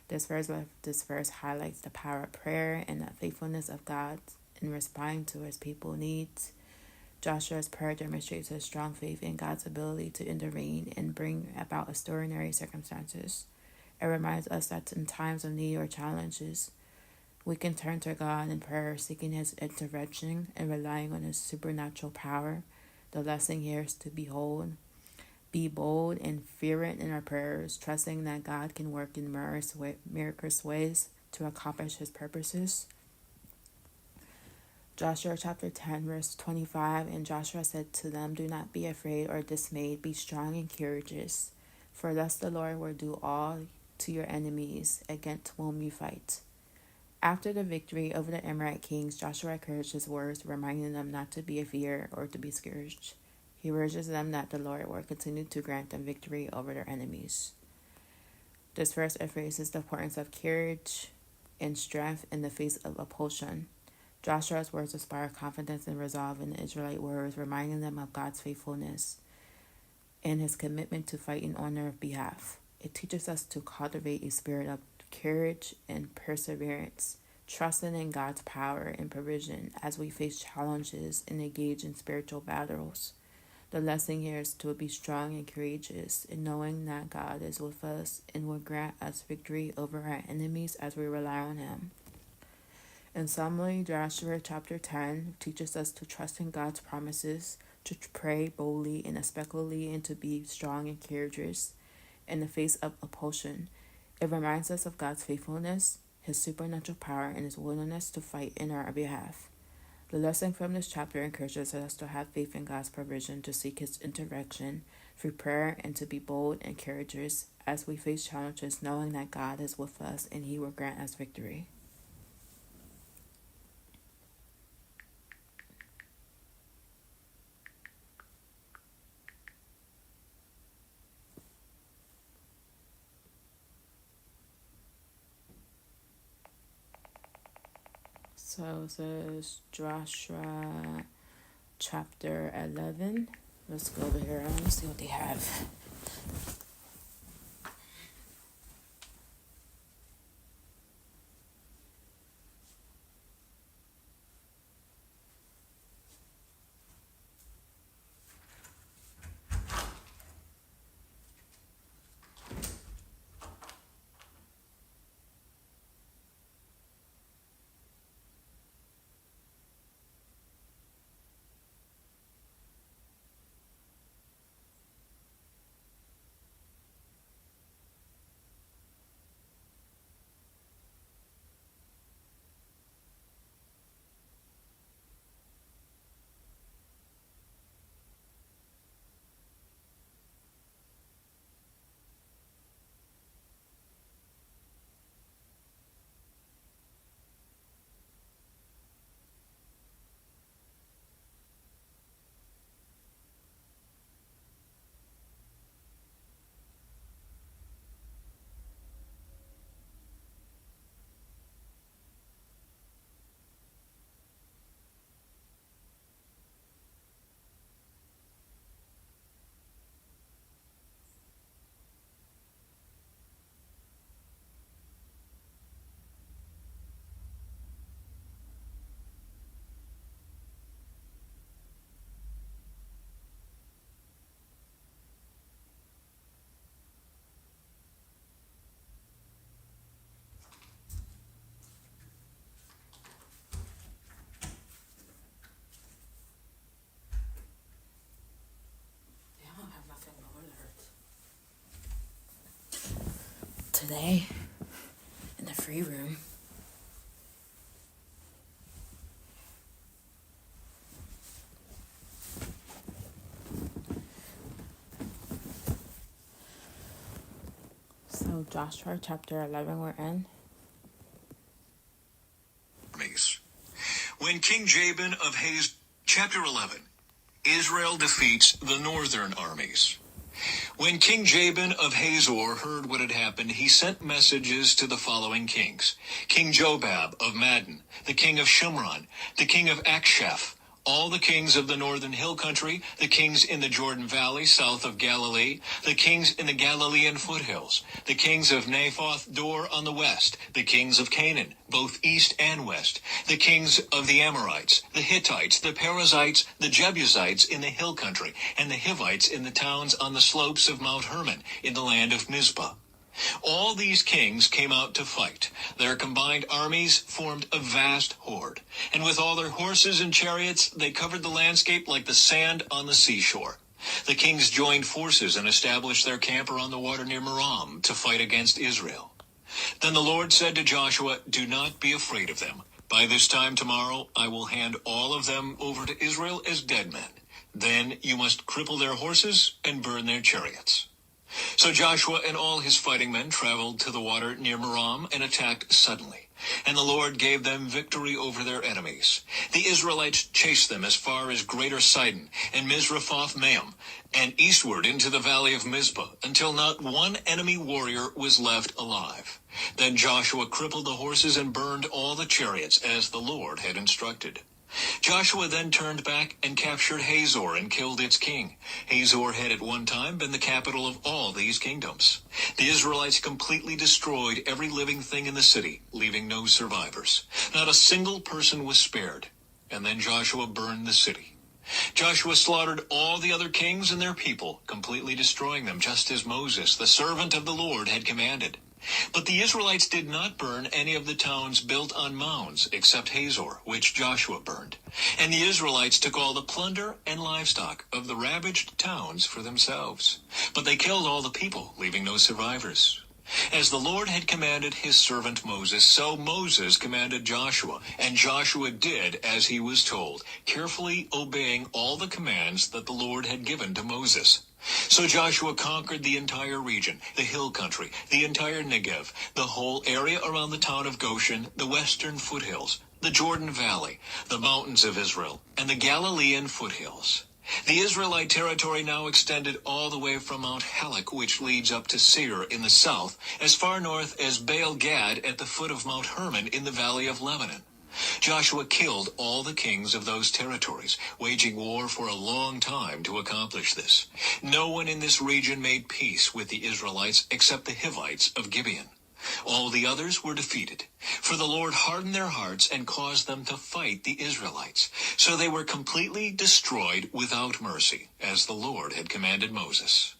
This verse highlights the power of prayer and the faithfulness of God in responding to His people's needs. Joshua's prayer demonstrates his strong faith in God's ability to intervene and bring about extraordinary circumstances. It reminds us that in times of need or challenges, we can turn to God in prayer, seeking His intervention and relying on His supernatural power. The lesson here is to be bold and fervent in our prayers, trusting that God can work in miraculous ways to accomplish His purposes. Joshua chapter 10, verse 25, and Joshua said to them, do not be afraid or dismayed, be strong and courageous, for thus the Lord will do all to your enemies against whom you fight. After the victory over the Amorite kings, Joshua encouraged his words, reminding them not to be afeared or to be discouraged. He urges them that the Lord will continue to grant them victory over their enemies. This verse emphasizes the importance of courage and strength in the face of opposition. Joshua's words inspire confidence and resolve in the Israelite warriors, reminding them of God's faithfulness and His commitment to fighting on their behalf. It teaches us to cultivate a spirit of courage and perseverance, trusting in God's power and provision as we face challenges and engage in spiritual battles. The lesson here is to be strong and courageous in knowing that God is with us and will grant us victory over our enemies as we rely on Him. In summary, Joshua chapter 10 teaches us to trust in God's promises, to pray boldly and expectantly, and to be strong and courageous in the face of opposition. It reminds us of God's faithfulness, His supernatural power, and His willingness to fight in our behalf. The lesson from this chapter encourages us to have faith in God's provision, to seek His intervention through prayer, and to be bold and courageous as we face challenges, knowing that God is with us and He will grant us victory. So it says Joshua chapter 11. Let's go over here and see what they have. today in the free room. So Joshua chapter 11 we're in. When King Jabin of Hazor, chapter 11, Israel defeats the northern armies. When King Jabin of Hazor heard what had happened, he sent messages to the following kings: King Jobab of Madon, the king of Shimron, the king of Aksheph, all the kings of the northern hill country, the kings in the Jordan Valley south of Galilee, the kings in the Galilean foothills, the kings of Naphoth Dor on the west, the kings of Canaan, both east and west, the kings of the Amorites, the Hittites, the Perizzites, the Jebusites in the hill country, and the Hivites in the towns on the slopes of Mount Hermon in the land of Mizpah. All these kings came out to fight. Their combined armies formed a vast horde, and with all their horses and chariots, they covered the landscape like the sand on the seashore. The kings joined forces and established their camp around the water near Merom to fight against Israel. Then the Lord said to Joshua, "Do not be afraid of them. By this time tomorrow, I will hand all of them over to Israel as dead men. Then you must cripple their horses and burn their chariots." So Joshua and all his fighting men traveled to the water near Merom and attacked suddenly. And the Lord gave them victory over their enemies. The Israelites chased them as far as Greater Sidon and Mizrephoth-Maim, and eastward into the valley of Mizpah, until not one enemy warrior was left alive. Then Joshua crippled the horses and burned all the chariots, as the Lord had instructed. Joshua then turned back and captured Hazor and killed its king. Hazor had at one time been the capital of all these kingdoms. The Israelites completely destroyed every living thing in the city, leaving no survivors. Not a single person was spared. And then Joshua burned the city. Joshua slaughtered all the other kings and their people, completely destroying them, just as Moses, the servant of the Lord, had commanded. But the Israelites did not burn any of the towns built on mounds, except Hazor, which Joshua burned. And the Israelites took all the plunder and livestock of the ravaged towns for themselves. But they killed all the people, leaving no survivors. As the Lord had commanded his servant Moses, so Moses commanded Joshua, and Joshua did as he was told, carefully obeying all the commands that the Lord had given to Moses. So Joshua conquered the entire region, the hill country, the entire Negev, the whole area around the town of Goshen, the western foothills, the Jordan Valley, the mountains of Israel, and the Galilean foothills. The Israelite territory now extended all the way from Mount Halak, which leads up to Seir in the south, as far north as Baal Gad at the foot of Mount Hermon in the valley of Lebanon. Joshua killed all the kings of those territories, waging war for a long time to accomplish this. No one in this region made peace with the Israelites except the Hivites of Gibeon. All the others were defeated, for the Lord hardened their hearts and caused them to fight the Israelites. So they were completely destroyed without mercy, as the Lord had commanded Moses.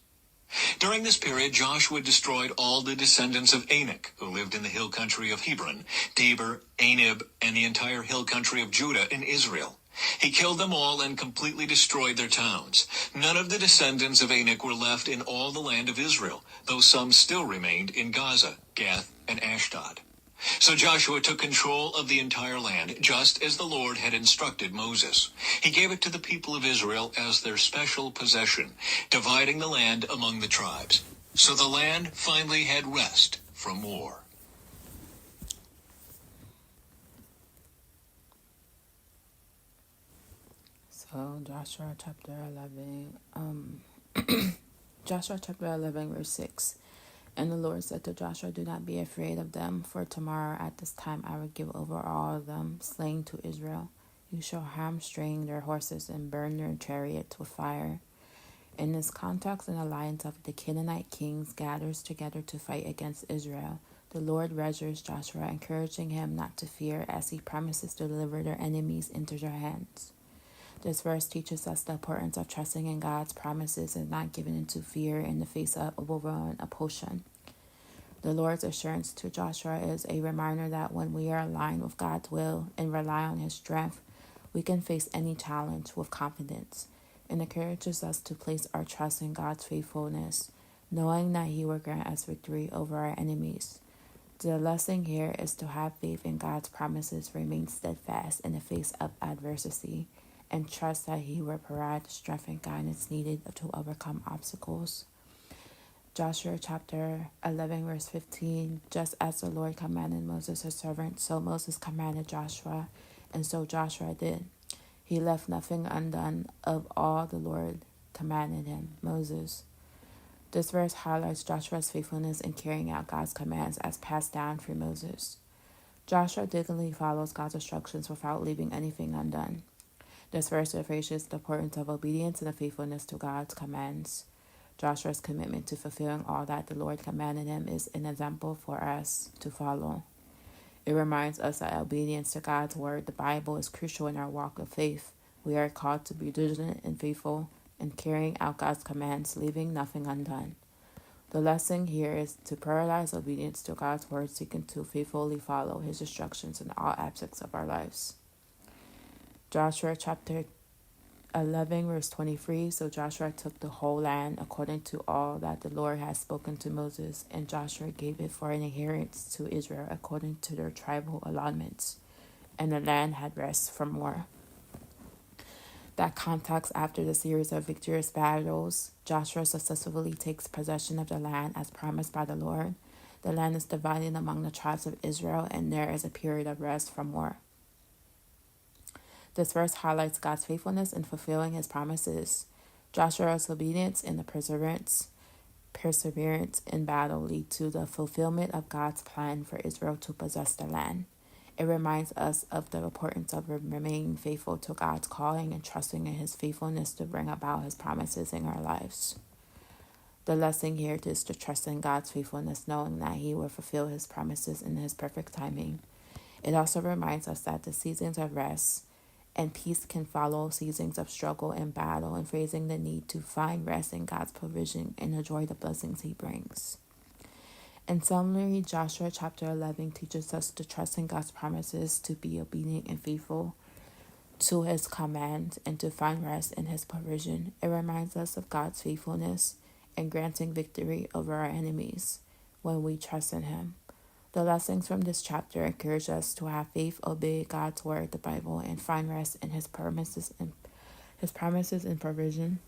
During this period, Joshua destroyed all the descendants of Anak, who lived in the hill country of Hebron, Debir, Anib, and the entire hill country of Judah in Israel. He killed them all and completely destroyed their towns. None of the descendants of Anak were left in all the land of Israel, though some still remained in Gaza, Gath, and Ashdod. So Joshua took control of the entire land, just as the Lord had instructed Moses. He gave it to the people of Israel as their special possession, dividing the land among the tribes. So the land finally had rest from war. So Joshua chapter 11, Joshua chapter 11 verse 6. And the Lord said to Joshua, "Do not be afraid of them, for tomorrow at this time I will give over all of them slain to Israel. You shall hamstring their horses and burn their chariots with fire." In this context, an alliance of the Canaanite kings gathers together to fight against Israel. The Lord reassures Joshua, encouraging him not to fear as he promises to deliver their enemies into their hands. This verse teaches us the importance of trusting in God's promises and not giving into fear in the face of overwhelming opposition. The Lord's assurance to Joshua is a reminder that when we are aligned with God's will and rely on His strength, we can face any challenge with confidence. It encourages us to place our trust in God's faithfulness, knowing that He will grant us victory over our enemies. The lesson here is to have faith in God's promises, remain steadfast in the face of adversity, and trust that He will provide the strength and guidance needed to overcome obstacles. Joshua chapter 11 verse 15, just as the Lord commanded Moses his servant, so Moses commanded Joshua, and so Joshua did. He left nothing undone of all the Lord commanded him, Moses. This verse highlights Joshua's faithfulness in carrying out God's commands as passed down through Moses. Joshua diligently follows God's instructions without leaving anything undone. This verse refers the importance of obedience and the faithfulness to God's commands. Joshua's commitment to fulfilling all that the Lord commanded him is an example for us to follow. It reminds us that obedience to God's word, the Bible, is crucial in our walk of faith. We are called to be diligent and faithful in carrying out God's commands, leaving nothing undone. The lesson here is to prioritize obedience to God's word, seeking to faithfully follow His instructions in all aspects of our lives. Joshua chapter 11 verse 23, so Joshua took the whole land according to all that the Lord had spoken to Moses, and Joshua gave it for an inheritance to Israel according to their tribal allotments, and the land had rest from war. That context, after the series of victorious battles, Joshua successfully takes possession of the land as promised by the Lord. The land is divided among the tribes of Israel, and there is a period of rest from war. This verse highlights God's faithfulness in fulfilling His promises. Joshua's obedience and the perseverance in battle lead to the fulfillment of God's plan for Israel to possess the land. It reminds us of the importance of remaining faithful to God's calling and trusting in His faithfulness to bring about His promises in our lives. The lesson here is to trust in God's faithfulness, knowing that He will fulfill His promises in His perfect timing. It also reminds us that the seasons of rest and peace can follow seasons of struggle and battle, and raising the need to find rest in God's provision and enjoy the blessings He brings. In summary, Joshua chapter 11 teaches us to trust in God's promises, to be obedient and faithful to His commands, and to find rest in His provision. It reminds us of God's faithfulness in granting victory over our enemies when we trust in Him. The lessons from this chapter encourage us to have faith, obey God's word, the Bible, and find rest in His promises and provision.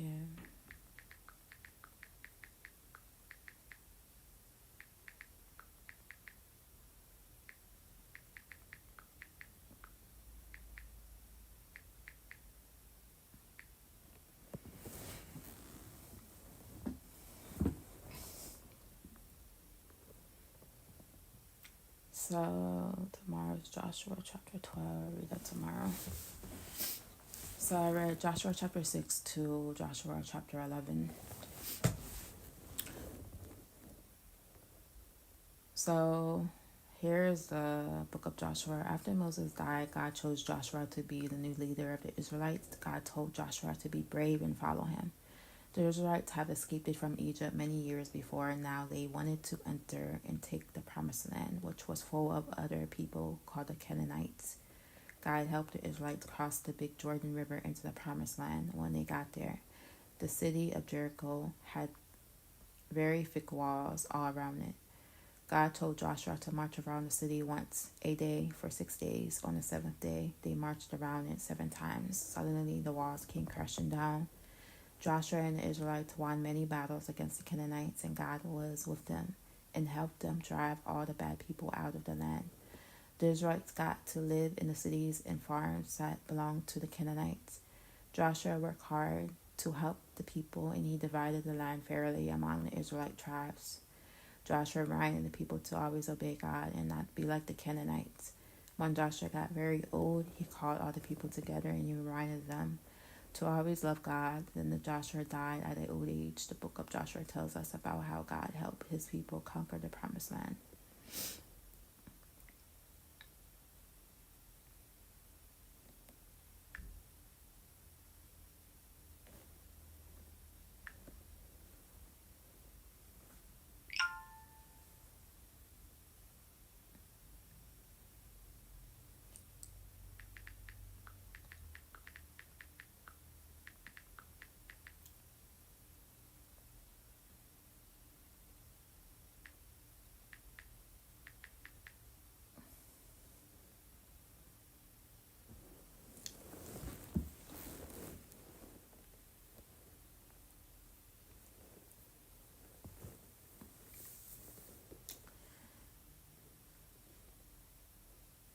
Yeah. So tomorrow's Joshua chapter 12. I'll read that tomorrow. So I read Joshua chapter 6 to Joshua chapter 11. So Here's the book of Joshua. After Moses died, God chose Joshua to be the new leader of the Israelites. God told Joshua to be brave and follow him. The Israelites had escaped from Egypt many years before, and now they wanted to enter and take the promised land, which was full of other people called the Canaanites. God helped the Israelites cross the big Jordan River into the promised land. When they got there, the city of Jericho had very thick walls all around it. God told Joshua to march around the city once a day for 6 days. On the seventh day, they marched around it 7 times. Suddenly, the walls came crashing down. Joshua and the Israelites won many battles against the Canaanites, and God was with them and helped them drive all the bad people out of the land. The Israelites got to live in the cities and farms that belonged to the Canaanites. Joshua worked hard to help the people, and he divided the land fairly among the Israelite tribes. Joshua reminded the people to always obey God and not be like the Canaanites. When Joshua got very old, he called all the people together and he reminded them to always love God. Then Joshua died at an old age. The book of Joshua tells us about how God helped his people conquer the promised land.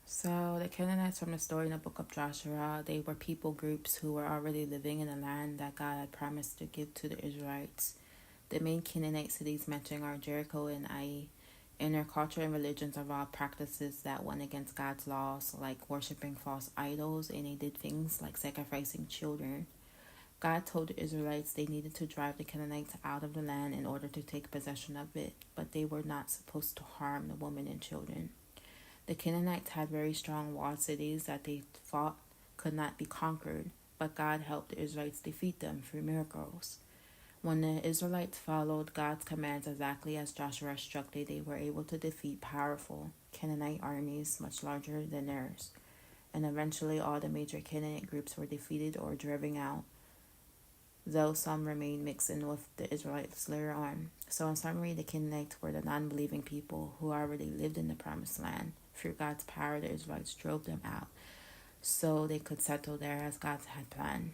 So the Canaanites from the story in the book of Joshua, they were people groups who were already living in the land that God had promised to give to the Israelites. The main Canaanite cities mentioned are Jericho and Ai. In their culture and religions involved practices that went against God's laws, like worshiping false idols, and they did things like sacrificing children. God told the Israelites they needed to drive the Canaanites out of the land in order to take possession of it, but they were not supposed to harm the women and children. The Canaanites had very strong walled cities that they thought could not be conquered, but God helped the Israelites defeat them through miracles. When the Israelites followed God's commands exactly as Joshua instructed, they were able to defeat powerful Canaanite armies much larger than theirs. And eventually all the major Canaanite groups were defeated or driven out, though some remained mixed in with the Israelites later on. So in summary, the Canaanites were the non-believing people who already lived in the promised land. Through God's power, the Israelites drove them out so they could settle there as God had planned.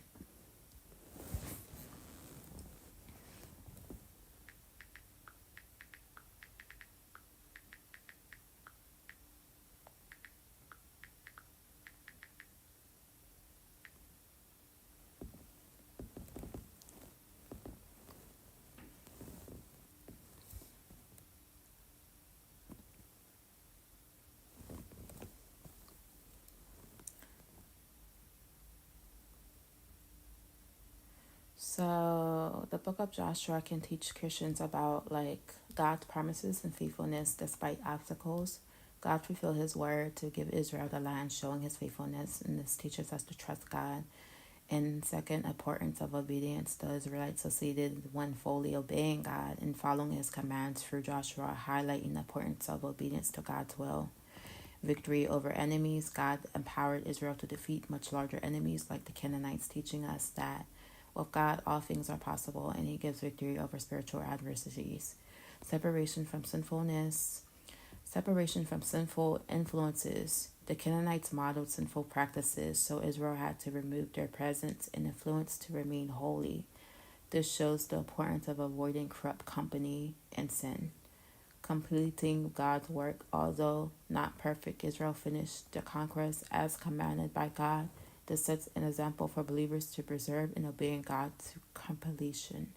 So the book of Joshua can teach Christians about God's promises and faithfulness despite obstacles. God fulfilled his word to give Israel the land, showing his faithfulness, and this teaches us to trust God. And second, importance of obedience. The Israelites succeeded when fully obeying God and following his commands through Joshua, highlighting the importance of obedience to God's will. Victory over enemies. God empowered Israel to defeat much larger enemies like the Canaanites, teaching us that with God all things are possible, and he gives victory over spiritual adversities. Separation from sinfulness. Separation from sinful influences. The Canaanites modeled sinful practices, so Israel had to remove their presence and influence to remain holy. This shows the importance of avoiding corrupt company and sin. Completing God's work. Although not perfect, Israel finished the conquest as commanded by God. This sets an example for believers to preserve and obey God to completion.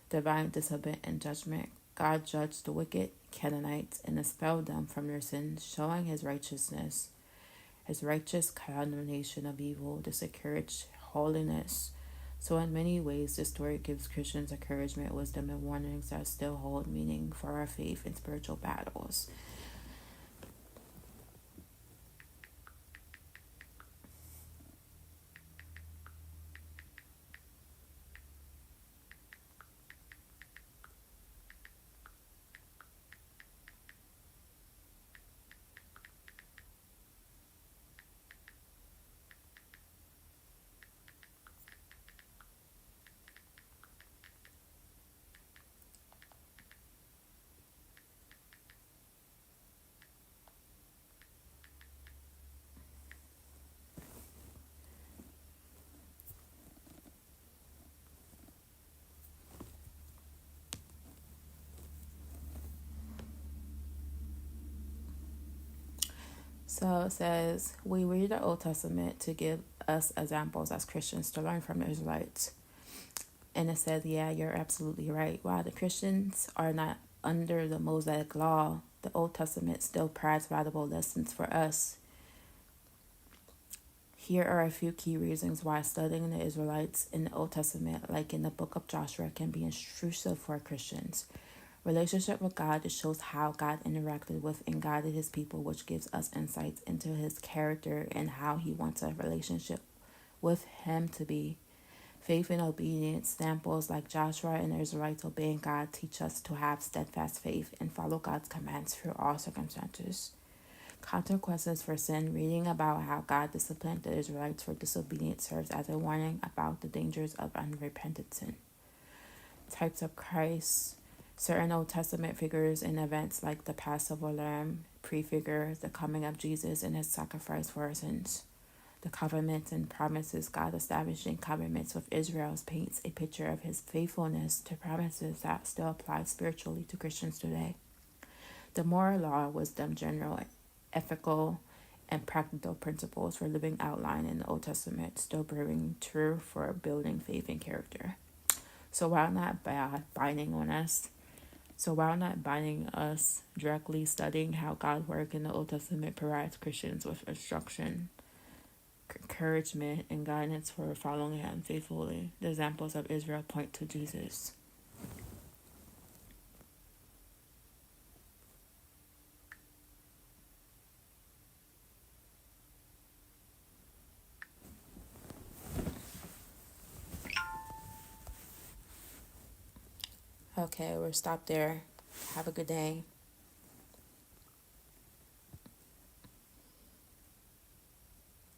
Divine discipline and judgment. God judged the wicked Canaanites and expelled them from their sins, showing his righteousness, his righteous condemnation of evil. This encouraged holiness. So in many ways, this story gives Christians encouragement, wisdom, and warnings that still hold meaning for our faith and spiritual battles. So it says, we read the Old Testament to give us examples as Christians to learn from the Israelites. And it says, yeah, you're absolutely right. While the Christians are not under the Mosaic law, the Old Testament still provides valuable lessons for us. Here are a few key reasons why studying the Israelites in the Old Testament, like in the book of Joshua, can be instructive for Christians. Relationship with God, it shows how God interacted with and guided his people, which gives us insights into his character and how he wants a relationship with him to be. Faith and obedience, examples like Joshua and the Israelites obeying God, teach us to have steadfast faith and follow God's commands through all circumstances. Consequences for sin, reading about how God disciplined the Israelites for disobedience serves as a warning about the dangers of unrepentant sin. Types of Christ, certain Old Testament figures and events like the Passover lamb prefigure the coming of Jesus and his sacrifice for our sins. The covenants and promises God establishing covenants with Israel paints a picture of his faithfulness to promises that still apply spiritually to Christians today. The moral law, wisdom, general, ethical, and practical principles for living outlined in the Old Testament still proving true for building faith and character. So while not binding us directly, studying how God worked in the Old Testament provides Christians with instruction, encouragement, and guidance for following him faithfully. The examples of Israel point to Jesus. Okay, we'll stop there. Have a good day.